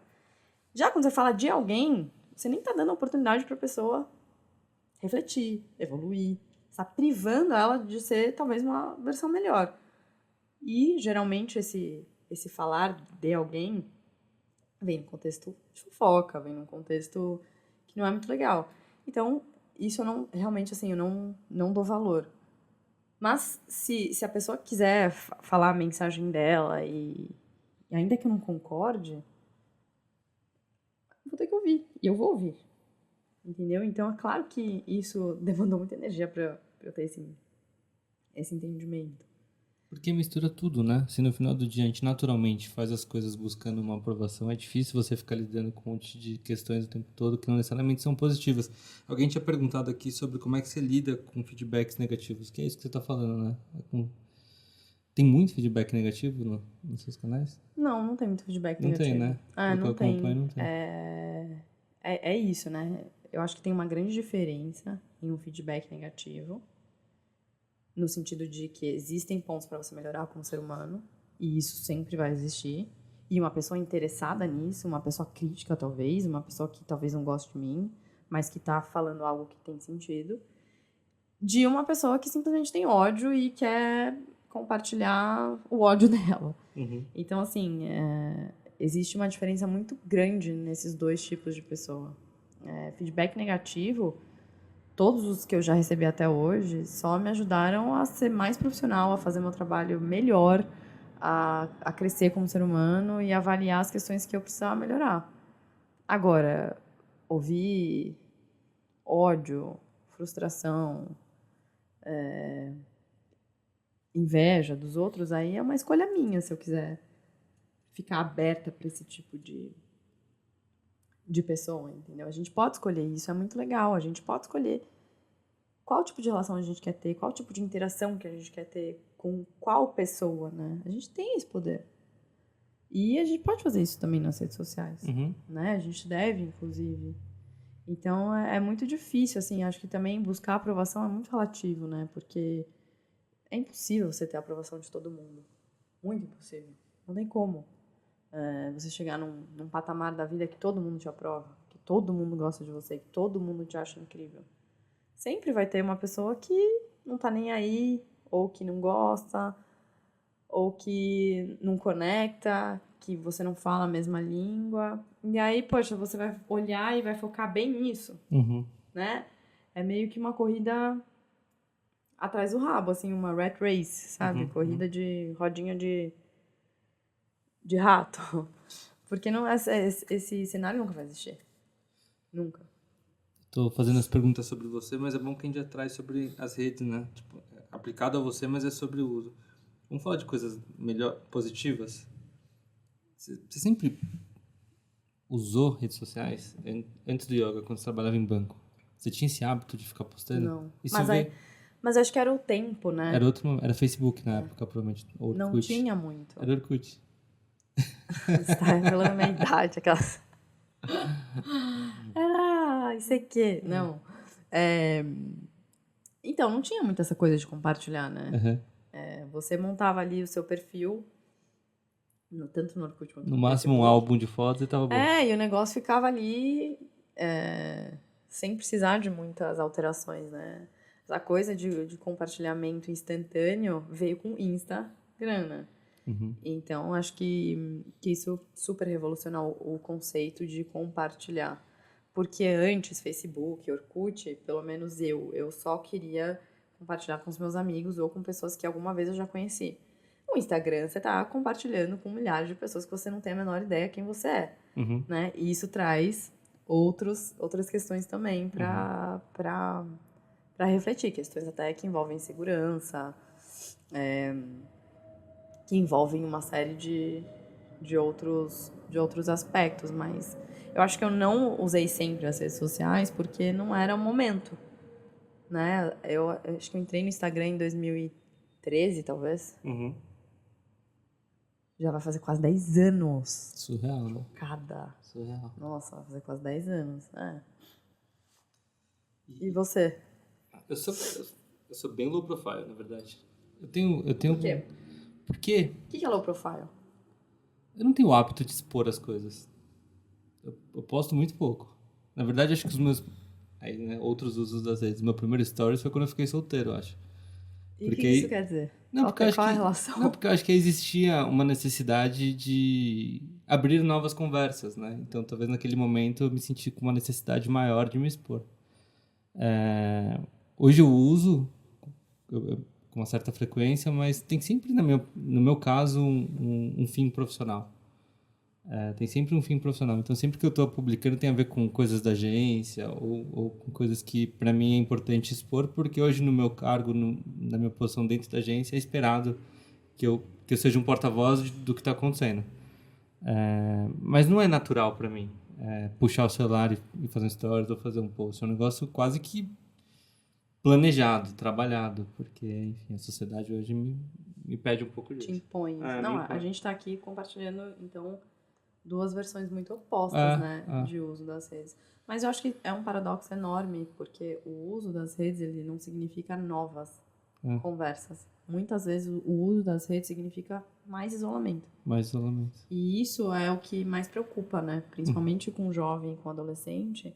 Já quando você fala de alguém, você nem tá dando a oportunidade pra pessoa refletir, evoluir. Está privando ela de ser, talvez, uma versão melhor. E, geralmente, esse falar de alguém vem num contexto de fofoca, vem num contexto que não é muito legal. Então, isso eu não, realmente, assim, eu não dou valor. Mas, se a pessoa quiser falar a mensagem dela e ainda que eu não concorde, eu vou ter que ouvir. E eu vou ouvir. Entendeu? Então, é claro que isso demandou muita energia pra eu ter esse entendimento. Porque mistura tudo, né? Se no final do dia a gente naturalmente faz as coisas buscando uma aprovação, é difícil você ficar lidando com um monte de questões o tempo todo que não necessariamente são positivas. Alguém tinha perguntado aqui sobre como é que você lida com feedbacks negativos, que é isso que você está falando, né? Tem muito feedback negativo nos seus canais? Não tem muito feedback Não negativo. tem, né? Ah, Pelo que eu não tem. acompanho, não tem. É isso, né? Eu acho que tem uma grande diferença em um feedback negativo, no sentido de que existem pontos para você melhorar como ser humano, e isso sempre vai existir. E uma pessoa interessada nisso, uma pessoa crítica talvez, uma pessoa que talvez não goste de mim, mas que tá falando algo que tem sentido, de uma pessoa que simplesmente tem ódio e quer compartilhar o ódio dela. Então, assim, existe uma diferença muito grande nesses dois tipos de pessoa. Feedback negativo, todos os que eu já recebi até hoje, só me ajudaram a ser mais profissional, a fazer meu trabalho melhor, a crescer como ser humano e avaliar as questões que eu precisava melhorar. Agora, ouvir ódio, frustração, inveja dos outros, aí é uma escolha minha, se eu quiser ficar aberta para esse tipo de pessoa, entendeu? A gente pode escolher isso, é muito legal. A gente pode escolher qual tipo de relação a gente quer ter, qual tipo de interação que a gente quer ter com qual pessoa, né? A gente tem esse poder. E a gente pode fazer isso também nas redes sociais, né? A gente deve, inclusive. Então, é muito difícil, assim. Acho que também buscar aprovação é muito relativo, né? Porque é impossível você ter a aprovação de todo mundo. Muito impossível. Não tem como. Você chegar num patamar da vida que todo mundo te aprova, que todo mundo gosta de você, que todo mundo te acha incrível. Sempre vai ter uma pessoa que não tá nem aí, ou que não gosta, ou que não conecta, que você não fala a mesma língua. E aí, poxa, você vai olhar e vai focar bem nisso, né? É meio que uma corrida atrás do rabo, assim, uma rat race, sabe? Corrida de rodinha de rato. Porque não, esse cenário nunca vai existir. Nunca. Tô fazendo as perguntas sobre você, mas é bom que a gente já traz sobre as redes, né? Tipo, aplicado a você, mas é sobre o uso. Vamos falar de coisas positivas? Você sempre usou redes sociais antes do yoga, quando você trabalhava em banco? Você tinha esse hábito de ficar postando? Não. Isso Mas acho que era o tempo, né? Era Facebook na época, provavelmente. Orkut. Não tinha muito. Era Orkut. Você tá revelando a minha idade, aquelas... Era ICQ, não. Então, não tinha muito essa coisa de compartilhar, né? Uhum. Você montava ali o seu perfil, tanto no Orkut quanto No no máximo um Facebook. álbum de fotos e tava bom. E o negócio ficava ali sem precisar de muitas alterações, né? A coisa de compartilhamento instantâneo veio com Instagram, né? Uhum. Então, acho que isso super revolucionou o conceito de compartilhar. Porque antes, Facebook, Orkut, pelo menos eu só queria compartilhar com os meus amigos ou com pessoas que alguma vez eu já conheci. O Instagram, você tá compartilhando com milhares de pessoas que você não tem a menor ideia quem você é, Uhum. né? E isso traz outras questões também para refletir, questões até que envolvem segurança, que envolvem uma série de outros aspectos, mas eu acho que eu não usei sempre as redes sociais porque não era o momento, né? Eu acho que eu entrei no Instagram em 2013, talvez. Uhum. Já vai fazer quase 10 anos. Surreal, né? Surreal. Nossa, vai fazer quase 10 anos. E você? Eu sou bem low profile, na verdade. Eu tenho Por quê? Por quê? O que é low profile? Eu não tenho o hábito de expor as coisas. Eu posto muito pouco. Na verdade, acho que os meus... Aí, né, outros usos das redes. Meu primeiro stories foi quando eu fiquei solteiro, eu acho. E o que isso quer dizer? Porque eu acho qual a relação? Não, porque eu acho que existia uma necessidade de abrir novas conversas, né? Então, talvez naquele momento eu me senti com uma necessidade maior de me expor. Hoje eu uso com uma certa frequência, mas tem sempre, no meu caso, um fim profissional. Tem sempre um fim profissional. Então, sempre que eu estou publicando tem a ver com coisas da agência ou com coisas que, para mim, é importante expor, porque hoje, no meu cargo, na minha posição dentro da agência, é esperado que eu seja um porta-voz do que está acontecendo. Mas não é natural para mim puxar o celular e fazer um stories ou fazer um post. É um negócio quase que planejado, trabalhado, porque, enfim, a sociedade hoje me pede um pouco disso. Te impõe. Não, a gente está aqui compartilhando, então, duas versões muito opostas, né, de uso das redes. Mas eu acho que é um paradoxo enorme, porque o uso das redes, ele não significa novas conversas. Muitas vezes o uso das redes significa mais isolamento. Mais isolamento. E isso é o que mais preocupa, né? Principalmente com o jovem e com o adolescente,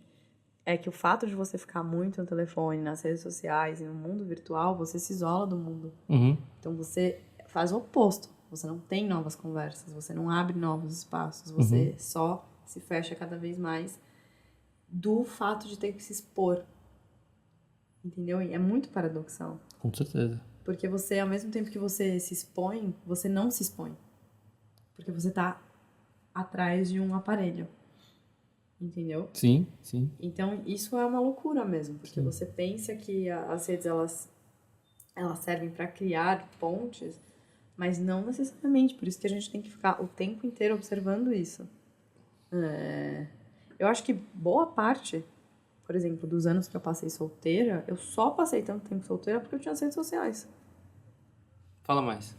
é que o fato de você ficar muito no telefone, nas redes sociais e no mundo virtual, você se isola do mundo. Uhum. Então você faz o oposto. Você não tem novas conversas, você não abre novos espaços, você só se fecha cada vez mais do fato de ter que se expor. Entendeu? E é muito paradoxal. Com certeza. Porque você, ao mesmo tempo que você se expõe, você não se expõe. Porque você tá atrás de um aparelho. Entendeu? Sim, sim. Então, isso é uma loucura mesmo. Porque você pensa que as redes, elas servem para criar pontes, mas não necessariamente. Por isso que a gente tem que ficar o tempo inteiro observando isso. Eu acho que boa parte, por exemplo, dos anos que eu passei solteira, eu só passei tanto tempo solteira porque eu tinha as redes sociais. Fala mais.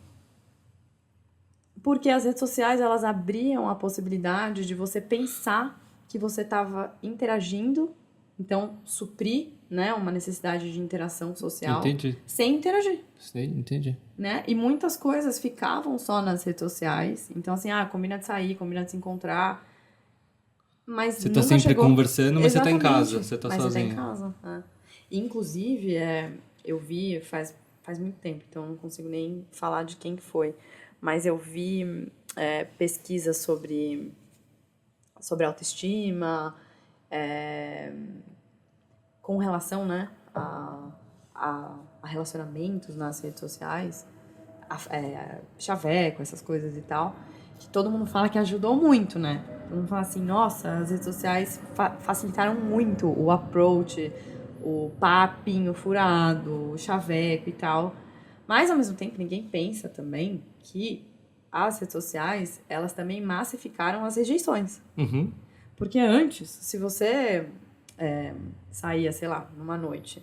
Porque as redes sociais, elas abriam a possibilidade de você pensar que você estava interagindo, então suprir, né, uma necessidade de interação social. Entendi. Sem interagir. Sim, entendi. Né? E muitas coisas ficavam só nas redes sociais. Então, assim, combina de sair, combina de se encontrar. Mas você tá sempre conversando, mas exatamente, você tá em casa, você tá sozinho. Mas você tá em casa. Inclusive, eu vi faz muito tempo, então eu não consigo nem falar de quem que foi. Mas eu vi pesquisas sobre autoestima, com relação, né, a relacionamentos nas redes sociais, chaveco, essas coisas e tal, que todo mundo fala que ajudou muito, né? Todo mundo fala assim, nossa, as redes sociais facilitaram muito o approach, o papinho furado, o chaveco e tal. Mas, ao mesmo tempo, ninguém pensa também que as redes sociais, elas também massificaram as rejeições. Uhum. Porque antes, se você saía, sei lá, numa noite,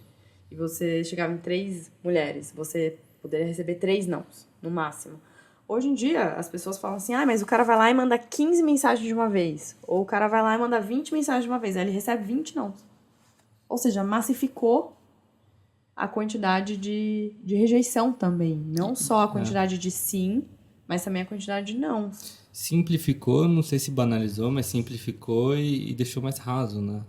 e você chegava em 3 mulheres, você poderia receber 3 nãos, no máximo. Hoje em dia, as pessoas falam assim, mas o cara vai lá e manda 15 mensagens de uma vez. Ou o cara vai lá e manda 20 mensagens de uma vez. Aí ele recebe 20 nãos. Ou seja, massificou a quantidade de rejeição também. Não só a quantidade de sim, mas também a quantidade de não. Simplificou, não sei se banalizou, mas simplificou e deixou mais raso, né?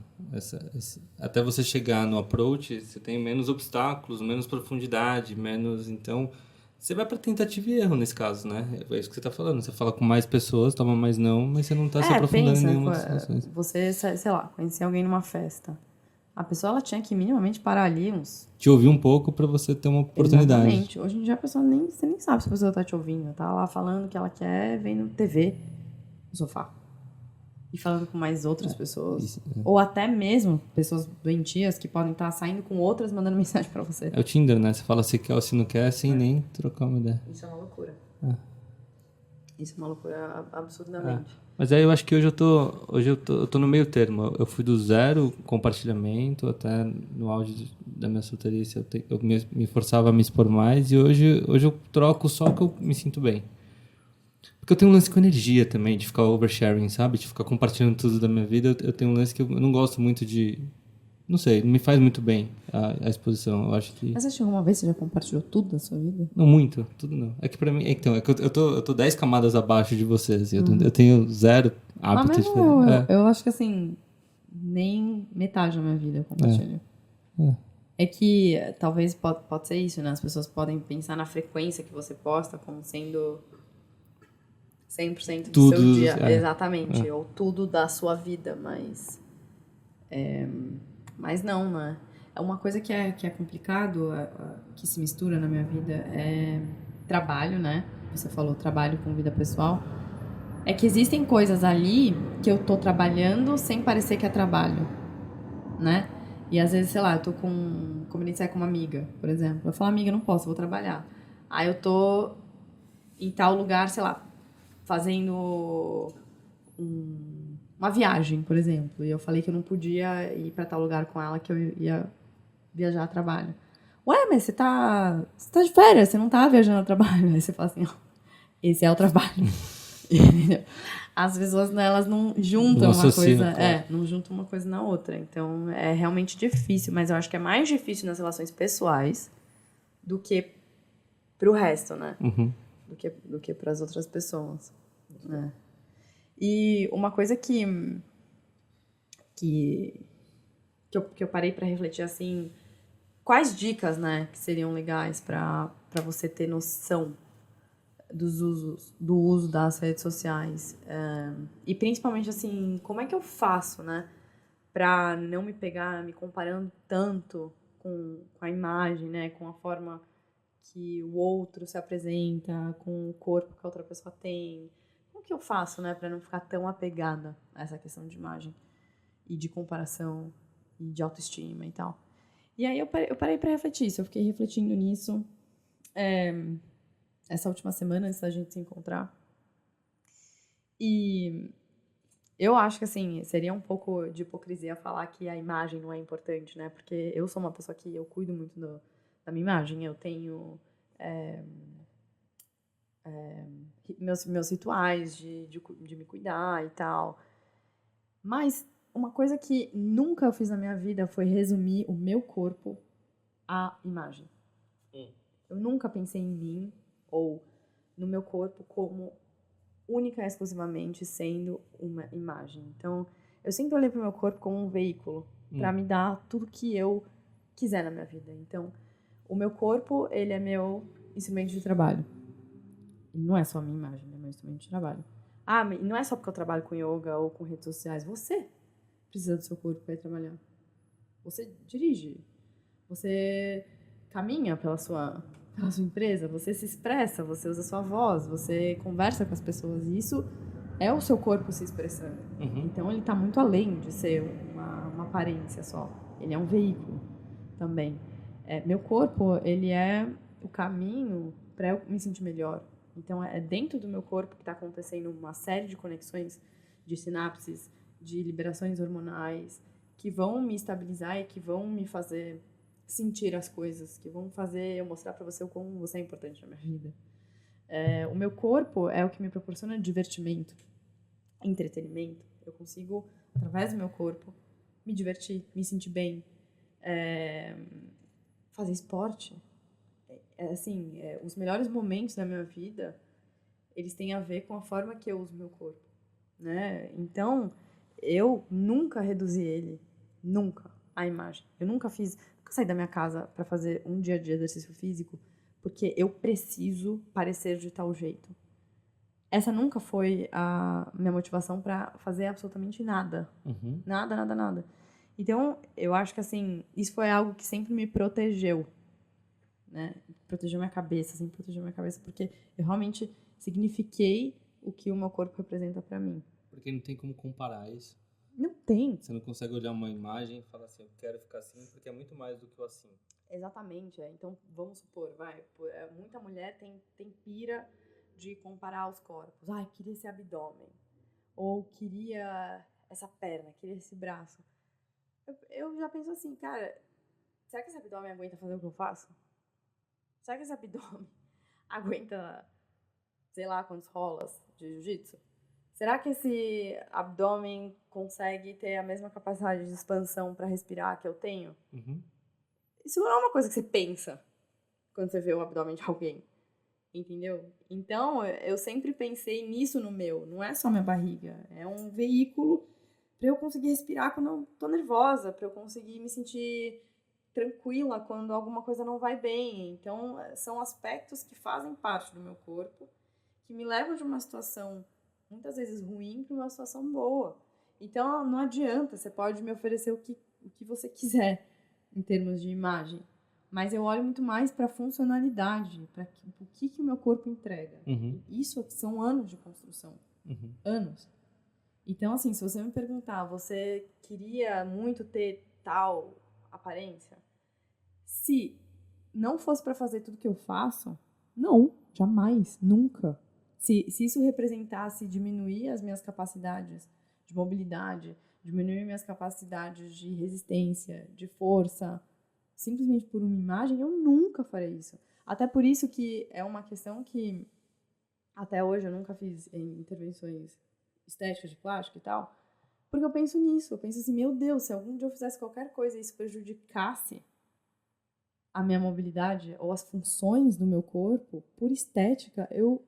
Até você chegar no approach, você tem menos obstáculos, menos profundidade, menos... Então, você vai para tentativa e erro nesse caso, né? É isso que você está falando. Você fala com mais pessoas, toma mais não, mas você não está se aprofundando em nenhuma das situações. Você, sei lá, conhecer alguém numa festa. A pessoa, ela tinha que minimamente parar ali uns... Te ouvir um pouco para você ter uma oportunidade. Exatamente. Hoje em dia a pessoa você nem sabe se a pessoa tá te ouvindo. Tá lá falando o que ela quer, vendo TV no sofá. E falando com mais outras pessoas. Ou até mesmo pessoas doentias que podem estar saindo com outras mandando mensagem pra você. É o Tinder, né? Você fala se quer ou se não quer, sem nem trocar uma ideia. Isso é uma loucura. Isso é uma loucura absurdamente. Mas aí eu acho que hoje eu tô no meio termo. Eu fui do zero compartilhamento até no auge da minha solteirice. Eu me forçava a me expor mais e hoje eu troco só o que eu me sinto bem. Porque eu tenho um lance com energia também, de ficar oversharing, sabe? De ficar compartilhando tudo da minha vida. Eu tenho um lance que eu não gosto muito de... Não sei, não me faz muito bem a exposição. Eu acho que... Mas você chegou uma vez, você já compartilhou tudo da sua vida? Não, muito. Tudo não. É que pra mim... Então, é que eu tô 10 camadas abaixo de vocês. Eu tenho zero hábito de fazer. Eu acho que assim, nem metade da minha vida eu compartilho. É que talvez pode ser isso, né? As pessoas podem pensar na frequência que você posta como sendo 100% do tudo, seu dia. Exatamente. Ou tudo da sua vida, mas... Mas não, né? É uma coisa que é complicado, que se mistura na minha vida, é trabalho, né? Você falou trabalho com vida pessoal. É que existem coisas ali que eu tô trabalhando sem parecer que é trabalho, né? E às vezes, sei lá, eu tô combinei de sair com uma amiga, por exemplo. Eu falo, amiga, não posso, vou trabalhar. Aí eu tô em tal lugar, sei lá, fazendo uma viagem, por exemplo. E eu falei que eu não podia ir pra tal lugar com ela, que eu ia viajar a trabalho. Ué, mas você tá de férias, você não tá viajando a trabalho. Aí você fala assim, ó, esse é o trabalho. As pessoas, elas não juntam uma coisa, claro. Não juntam uma coisa na outra. Então, é realmente difícil, mas eu acho que é mais difícil nas relações pessoais do que pro resto, né? Uhum. Do que pras outras pessoas. Né? E uma coisa que eu parei para refletir, assim, quais dicas, né, que seriam legais para você ter noção do uso das redes sociais. E principalmente, assim, como é que eu faço, né, para não me pegar me comparando tanto com a imagem, né, com a forma que o outro se apresenta, com o corpo que a outra pessoa tem. Como que eu faço, né, para não ficar tão apegada a essa questão de imagem e de comparação e de autoestima e tal? E aí eu parei para refletir isso. Eu fiquei refletindo nisso essa última semana, antes da gente se encontrar. E eu acho que, assim, seria um pouco de hipocrisia falar que a imagem não é importante, né? Porque eu sou uma pessoa que eu cuido muito da minha imagem. Eu tenho meus rituais de me cuidar e tal. Mas uma coisa que nunca eu fiz na minha vida foi resumir o meu corpo à imagem. Eu nunca pensei em mim ou no meu corpo como única e exclusivamente sendo uma imagem. Então, eu sempre olhei para o meu corpo como um veículo para me dar tudo que eu quiser na minha vida. Então, o meu corpo, ele é meu instrumento de trabalho. E não é só a minha imagem, é meu instrumento de trabalho. Ah, mas não é só porque eu trabalho com yoga ou com redes sociais. Você precisa do seu corpo para ir trabalhar. Você dirige. Você caminha pela sua empresa. Você se expressa. Você usa a sua voz. Você conversa com as pessoas. E isso é o seu corpo se expressando. Uhum. Então, ele está muito além de ser uma aparência só. Ele é um veículo também. Meu corpo, ele é o caminho para eu me sentir melhor. Então, é dentro do meu corpo que está acontecendo uma série de conexões, de sinapses, de liberações hormonais, que vão me estabilizar e que vão me fazer sentir as coisas, que vão fazer eu mostrar para você o como você é importante na minha vida. O meu corpo é o que me proporciona divertimento, entretenimento. Eu consigo, através do meu corpo, me divertir, me sentir bem, fazer esporte. Assim, os melhores momentos da minha vida, eles têm a ver com a forma que eu uso meu corpo, né? Então, eu nunca reduzi ele, nunca, a imagem. Eu nunca saí da minha casa para fazer um dia de exercício físico, porque eu preciso parecer de tal jeito. Essa nunca foi a minha motivação para fazer absolutamente nada. Uhum. Nada, nada, nada. Então, eu acho que, assim, isso foi algo que sempre me protegeu, né? Protegeu minha cabeça, sempre protegeu minha cabeça, porque eu realmente signifiquei o que o meu corpo representa para mim. Porque não tem como comparar isso. Não tem. Você não consegue olhar uma imagem e falar assim, eu quero ficar assim, porque é muito mais do que o assim. Exatamente. Então, vamos supor, muita mulher tem pira de comparar os corpos. Ai, queria esse abdômen. Ou queria essa perna, queria esse braço. Eu já penso assim, cara, será que esse abdômen aguenta fazer o que eu faço? Será que esse abdômen aguenta, sei lá, quantos rolas de jiu-jitsu? Será que esse abdômen consegue ter a mesma capacidade de expansão para respirar que eu tenho? Uhum. Isso não é uma coisa que você pensa quando você vê o abdômen de alguém, entendeu? Então, eu sempre pensei nisso no meu. Não é só minha barriga, é um veículo para eu conseguir respirar quando eu tô nervosa, para eu conseguir me sentir tranquila quando alguma coisa não vai bem. Então, são aspectos que fazem parte do meu corpo, que me levam de uma situação muitas vezes ruim para uma situação boa. Então, não adianta, você pode me oferecer o que você quiser em termos de imagem, mas eu olho muito mais para a funcionalidade, para o que o meu corpo entrega. Uhum. Isso são anos de construção. Uhum. Anos. Então, assim, se você me perguntar, você queria muito ter tal aparência? Se não fosse para fazer tudo que eu faço, não, jamais, nunca. Se isso representasse diminuir as minhas capacidades de mobilidade, diminuir minhas capacidades de resistência, de força, simplesmente por uma imagem, eu nunca farei isso. Até por isso que é uma questão que até hoje eu nunca fiz em intervenções estéticas de plástico e tal, porque eu penso nisso, eu penso assim, meu Deus, se algum dia eu fizesse qualquer coisa e isso prejudicasse a minha mobilidade ou as funções do meu corpo, por estética, eu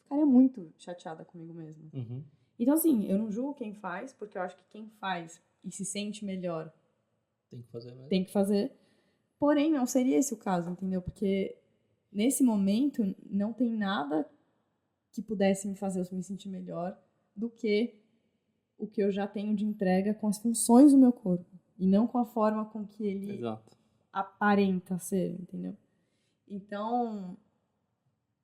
ficaria muito chateada comigo mesma. Uhum. Então, assim, eu não julgo quem faz, porque eu acho que quem faz e se sente melhor Tem que fazer mesmo. tem que fazer. Porém, não seria esse o caso, entendeu? Porque nesse momento não tem nada que pudesse me fazer eu me sentir melhor do que o que eu já tenho de entrega com as funções do meu corpo e não com a forma com que ele Exato. aparenta ser, entendeu? Então,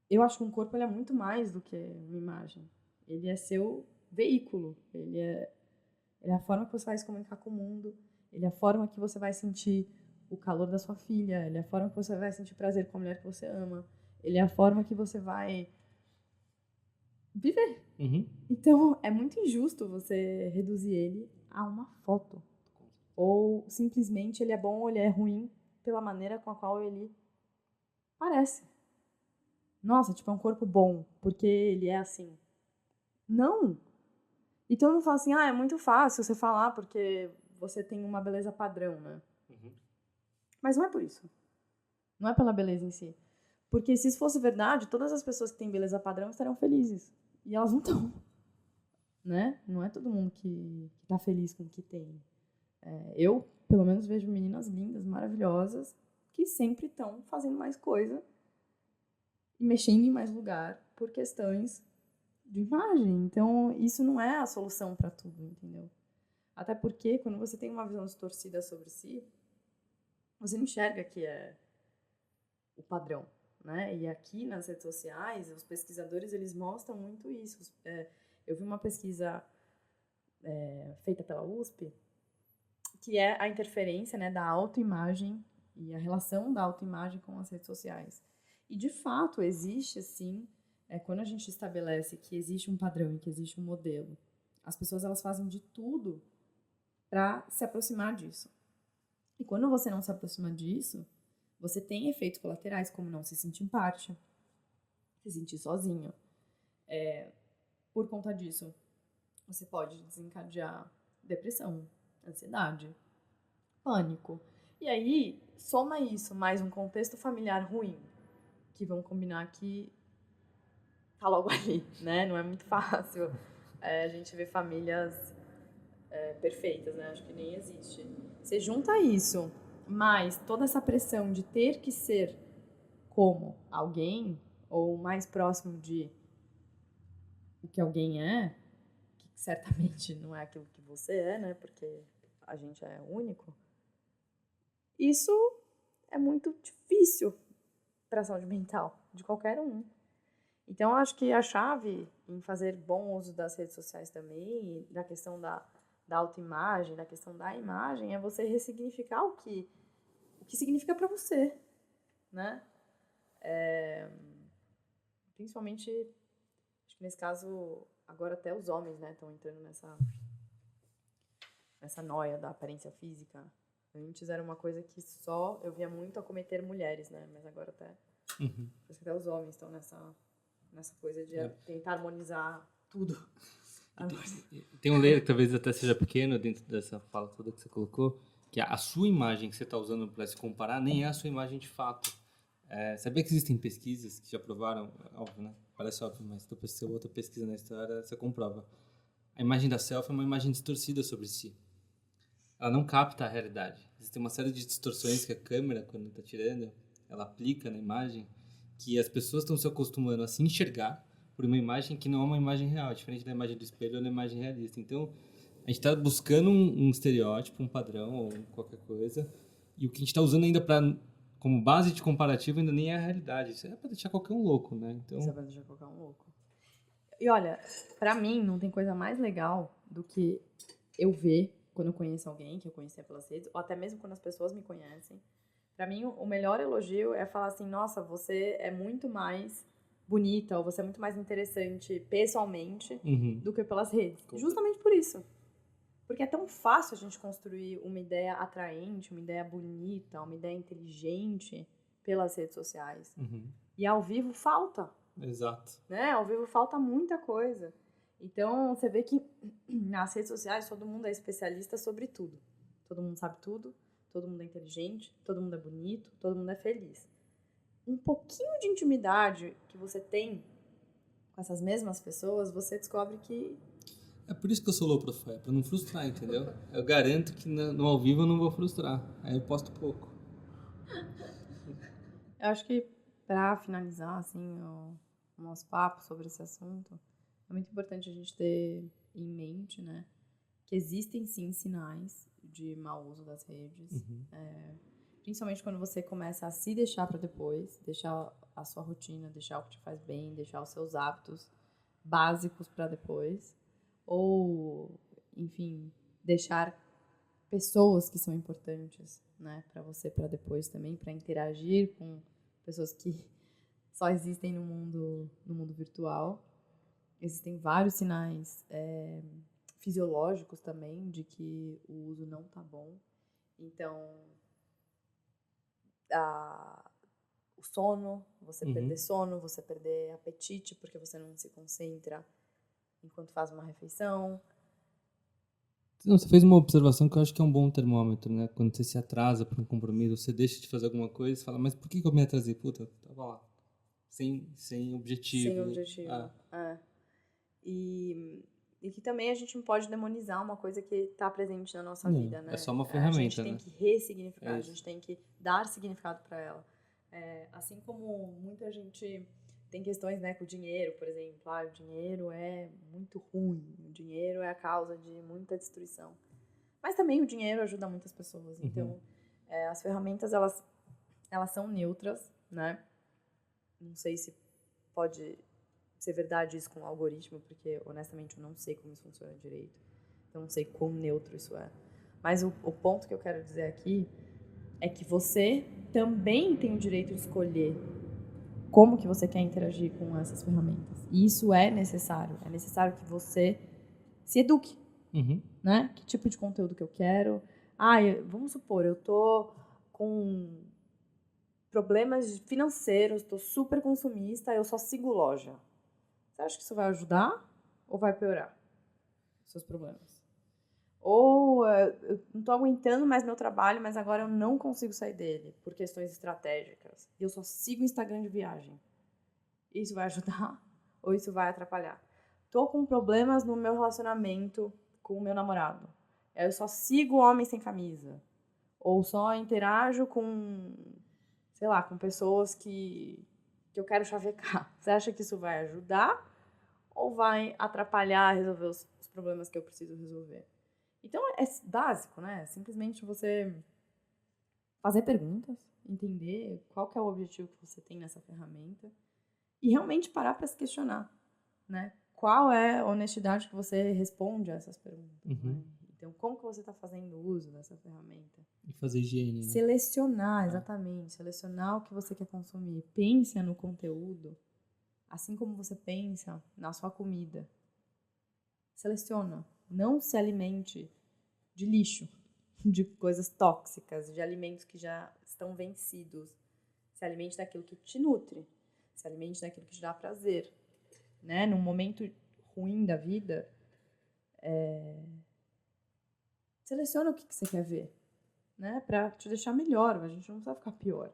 eu acho que um corpo ele é muito mais do que uma imagem. Ele é seu veículo, ele é a forma que você vai se comunicar com o mundo, ele é a forma que você vai sentir o calor da sua filha, ele é a forma que você vai sentir prazer com a mulher que você ama, ele é a forma que você vai viver. Uhum. Então, é muito injusto você reduzir ele a uma foto. Ou simplesmente ele é bom ou ele é ruim pela maneira com a qual ele parece. Nossa, tipo, é um corpo bom, porque ele é assim. Não! E todo mundo fala assim, é muito fácil você falar porque você tem uma beleza padrão, né? Uhum. Mas não é por isso. Não é pela beleza em si. Porque se isso fosse verdade, todas as pessoas que têm beleza padrão estariam felizes. E elas não estão. Né? Não é todo mundo que tá feliz com o que tem. Eu, pelo menos, vejo meninas lindas, maravilhosas, que sempre estão fazendo mais coisa e mexendo em mais lugar por questões de imagem. Então, isso não é a solução para tudo, entendeu? Até porque, quando você tem uma visão distorcida sobre si, você não enxerga que é o padrão, né? E aqui nas redes sociais, os pesquisadores, eles mostram muito isso. Eu vi uma pesquisa feita pela USP, que é a interferência, né, da autoimagem e a relação da autoimagem com as redes sociais. E, de fato, existe, sim, quando a gente estabelece que existe um padrão e que existe um modelo, as pessoas elas fazem de tudo para se aproximar disso. E quando você não se aproxima disso, você tem efeitos colaterais, como não se sentir em parte, se sentir sozinho. Por conta disso, você pode desencadear depressão, ansiedade, pânico. E aí, soma isso mais um contexto familiar ruim, que vamos combinar que tá logo ali, né? Não é muito fácil a gente ver famílias perfeitas, né? Acho que nem existe. Você junta isso, mais toda essa pressão de ter que ser como alguém, ou mais próximo de o que alguém é, que certamente não é aquilo que você é, né? Porque a gente é único. Isso é muito difícil para a saúde mental de qualquer um. Então, eu acho que a chave em fazer bom uso das redes sociais também, da questão da autoimagem, da questão da imagem, é você ressignificar o que significa para você, né? Principalmente, acho que nesse caso, agora até os homens, né, estão entrando nessa noia da aparência física. Antes era uma coisa que só eu via muito acometer mulheres, né? Mas agora até, acho que até os homens estão nessa coisa de tentar harmonizar tudo. Tem um layer que talvez até seja pequeno dentro dessa fala toda que você colocou, que a sua imagem que você está usando para se comparar nem é a sua imagem de fato. Sabia que existem pesquisas que já provaram, óbvio, né? Parece óbvio, mas se outra pesquisa na história, você comprova. A imagem da selfie é uma imagem distorcida sobre si. Ela não capta a realidade. Existem uma série de distorções que a câmera, quando está tirando, ela aplica na imagem, que as pessoas estão se acostumando a se enxergar por uma imagem que não é uma imagem real, diferente da imagem do espelho ou da imagem realista. Então, a gente está buscando um estereótipo, um padrão ou qualquer coisa, e o que a gente está usando ainda como base de comparativo ainda nem é a realidade. Isso é para deixar qualquer um louco, né? Então... Isso é para deixar qualquer um louco. E olha, pra mim não tem coisa mais legal do que eu ver quando eu conheço alguém que eu conhecia pelas redes, ou até mesmo quando as pessoas me conhecem. Pra mim, o melhor elogio é falar assim, nossa, você é muito mais bonita, ou você é muito mais interessante pessoalmente do que pelas redes. Justamente por isso. Porque é tão fácil a gente construir uma ideia atraente, uma ideia bonita, uma ideia inteligente pelas redes sociais. E ao vivo falta. Exato. Né? Ao vivo falta muita coisa. Então, você vê que nas redes sociais todo mundo é especialista sobre tudo. Todo mundo sabe tudo, todo mundo é inteligente, todo mundo é bonito, todo mundo é feliz. Um pouquinho de intimidade que você tem com essas mesmas pessoas, você descobre que... É por isso que eu sou low profile, pra não frustrar, entendeu? Eu garanto que no ao vivo eu não vou frustrar. Aí eu posto pouco. Eu acho que, pra finalizar, assim, o nosso papo sobre esse assunto, é muito importante a gente ter em mente, né, que existem sim sinais de mau uso das redes, principalmente quando você começa a se deixar para depois, deixar a sua rotina, deixar o que te faz bem, deixar os seus hábitos básicos para depois, ou, enfim, deixar pessoas que são importantes, né, para você para depois também, para interagir com pessoas que só existem no mundo virtual. Existem vários sinais fisiológicos também de que o uso não tá bom. Então, o sono, você perder sono, você perder apetite porque você não se concentra enquanto faz uma refeição. Não, você fez uma observação que eu acho que é um bom termômetro, né? Quando você se atrasa para um compromisso, você deixa de fazer alguma coisa e fala, mas por que eu me atrasei? Puta, tava lá. Sem objetivo. Sem objetivo, E que também a gente não pode demonizar uma coisa que está presente na nossa vida, né? É só uma ferramenta, a gente tem né? que ressignificar, a gente tem que dar significado para ela. Assim como muita gente tem questões, né, com o dinheiro, por exemplo. O dinheiro é muito ruim, o dinheiro é a causa de muita destruição. Mas também o dinheiro ajuda muitas pessoas. Então, as ferramentas, elas são neutras, né? Não sei se pode ser verdade isso com o algoritmo, porque honestamente eu não sei como isso funciona direito. Então não sei quão neutro isso é. Mas o ponto que eu quero dizer aqui é que você também tem o direito de escolher como que você quer interagir com essas ferramentas. E isso é necessário. É necessário que você se eduque. Né? Que tipo de conteúdo que eu quero. Vamos supor, eu tô com problemas financeiros, tô super consumista, eu só sigo loja. Você acha que isso vai ajudar ou vai piorar os seus problemas? Ou eu não tô aguentando mais meu trabalho, mas agora eu não consigo sair dele por questões estratégicas. E eu só sigo o Instagram de viagem. Isso vai ajudar ou isso vai atrapalhar? Tô com problemas no meu relacionamento com o meu namorado. Eu só sigo homens sem camisa. Ou só interajo com, sei lá, com pessoas que eu quero chavecar. Você acha que isso vai ajudar ou vai atrapalhar a resolver os problemas que eu preciso resolver? Então, é básico, né? Simplesmente você fazer perguntas, entender qual que é o objetivo que você tem nessa ferramenta e realmente parar para se questionar, né? Qual é a honestidade que você responde a essas perguntas, né? Então, como que você está fazendo uso dessa ferramenta? E fazer higiene, né? Selecionar, exatamente. Selecionar o que você quer consumir. Pensa no conteúdo, assim como você pensa na sua comida. Seleciona. Não se alimente de lixo, de coisas tóxicas, de alimentos que já estão vencidos. Se alimente daquilo que te nutre. Se alimente daquilo que te dá prazer. Né? Num momento ruim da vida, seleciona o que você quer ver, né? Pra te deixar melhor, a gente não precisa ficar pior.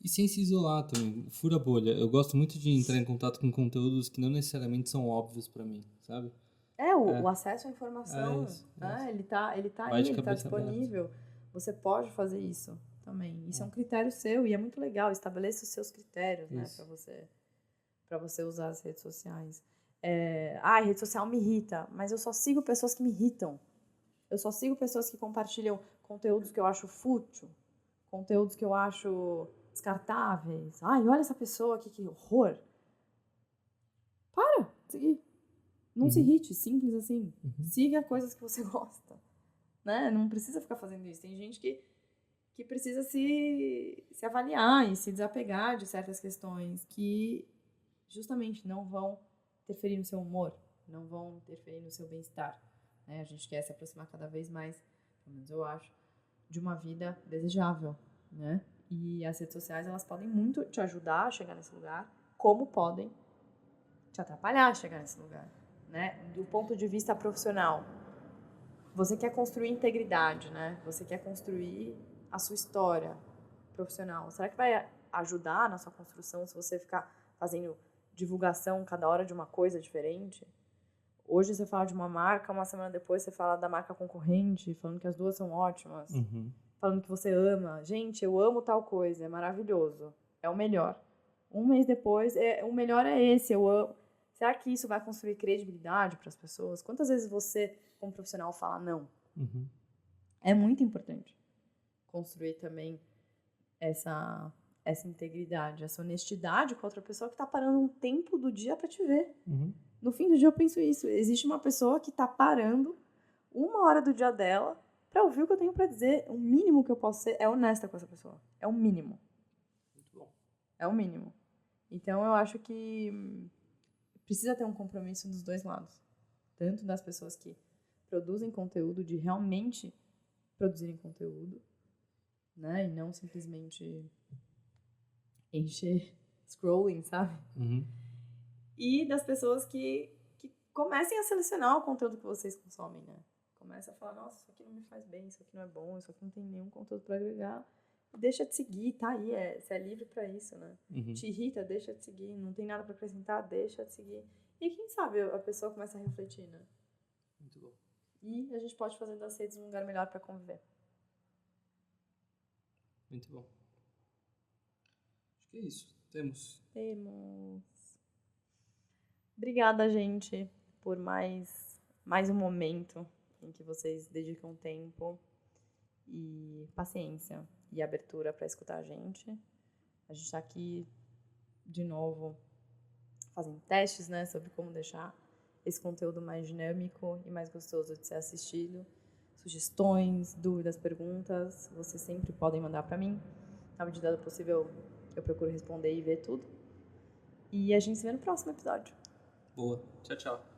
E sem se isolar também, fura a bolha. Eu gosto muito de entrar em contato com conteúdos que não necessariamente são óbvios pra mim, sabe? O acesso à informação, isso. ele tá Vai aí, de ele tá cabeça disponível. Você pode fazer isso também. Isso é um critério seu e é muito legal. Estabeleça os seus critérios, né, para você usar as redes sociais. A rede social me irrita, mas eu só sigo pessoas que me irritam. Eu só sigo pessoas que compartilham conteúdos que eu acho fútil, conteúdos que eu acho descartáveis. Ai, olha essa pessoa aqui, que horror. Para de seguir. Não se irrite, simples assim. Siga coisas que você gosta. Né? Não precisa ficar fazendo isso. Tem gente que precisa se avaliar e se desapegar de certas questões que justamente não vão interferir no seu humor, não vão interferir no seu bem-estar. Né? A gente quer se aproximar cada vez mais, pelo menos eu acho, de uma vida desejável. Né? E as redes sociais, elas podem muito te ajudar a chegar nesse lugar, como podem te atrapalhar a chegar nesse lugar. Né? Do ponto de vista profissional, você quer construir integridade, né? Você quer construir a sua história profissional. Será que vai ajudar na sua construção se você ficar fazendo divulgação cada hora de uma coisa diferente? Hoje você fala de uma marca, uma semana depois você fala da marca concorrente, falando que as duas são ótimas, falando que você ama. Gente, eu amo tal coisa, é maravilhoso, é o melhor. Um mês depois, o melhor é esse, eu amo. Será que isso vai construir credibilidade para as pessoas? Quantas vezes você, como profissional, fala não? É muito importante construir também essa integridade, essa honestidade com a outra pessoa que está parando um tempo do dia para te ver. No fim do dia eu penso isso. Existe uma pessoa que está parando 1 hora do dia dela para ouvir o que eu tenho para dizer. O mínimo que eu posso ser é honesta com essa pessoa. É o mínimo. Muito bom. É o mínimo. Então eu acho que precisa ter um compromisso dos dois lados. Tanto das pessoas que produzem conteúdo, de realmente produzirem conteúdo, né? E não simplesmente encher scrolling, sabe? E das pessoas que comecem a selecionar o conteúdo que vocês consomem, né? Começa a falar, nossa, isso aqui não me faz bem, isso aqui não é bom, isso aqui não tem nenhum conteúdo para agregar. Deixa de seguir, tá aí, você é livre para isso, né? Te irrita, deixa de seguir, não tem nada para acrescentar, deixa de seguir. E quem sabe a pessoa começa a refletir, né? Muito bom. E a gente pode fazer das redes um lugar melhor para conviver. Muito bom. Acho que é isso. Temos. Obrigada, gente, por mais um momento em que vocês dedicam tempo e paciência e abertura para escutar a gente. A gente está aqui, de novo, fazendo testes, né, sobre como deixar esse conteúdo mais dinâmico e mais gostoso de ser assistido. Sugestões, dúvidas, perguntas, vocês sempre podem mandar para mim. Na medida do possível, eu procuro responder e ver tudo. E a gente se vê no próximo episódio. Boa. Tchau, tchau.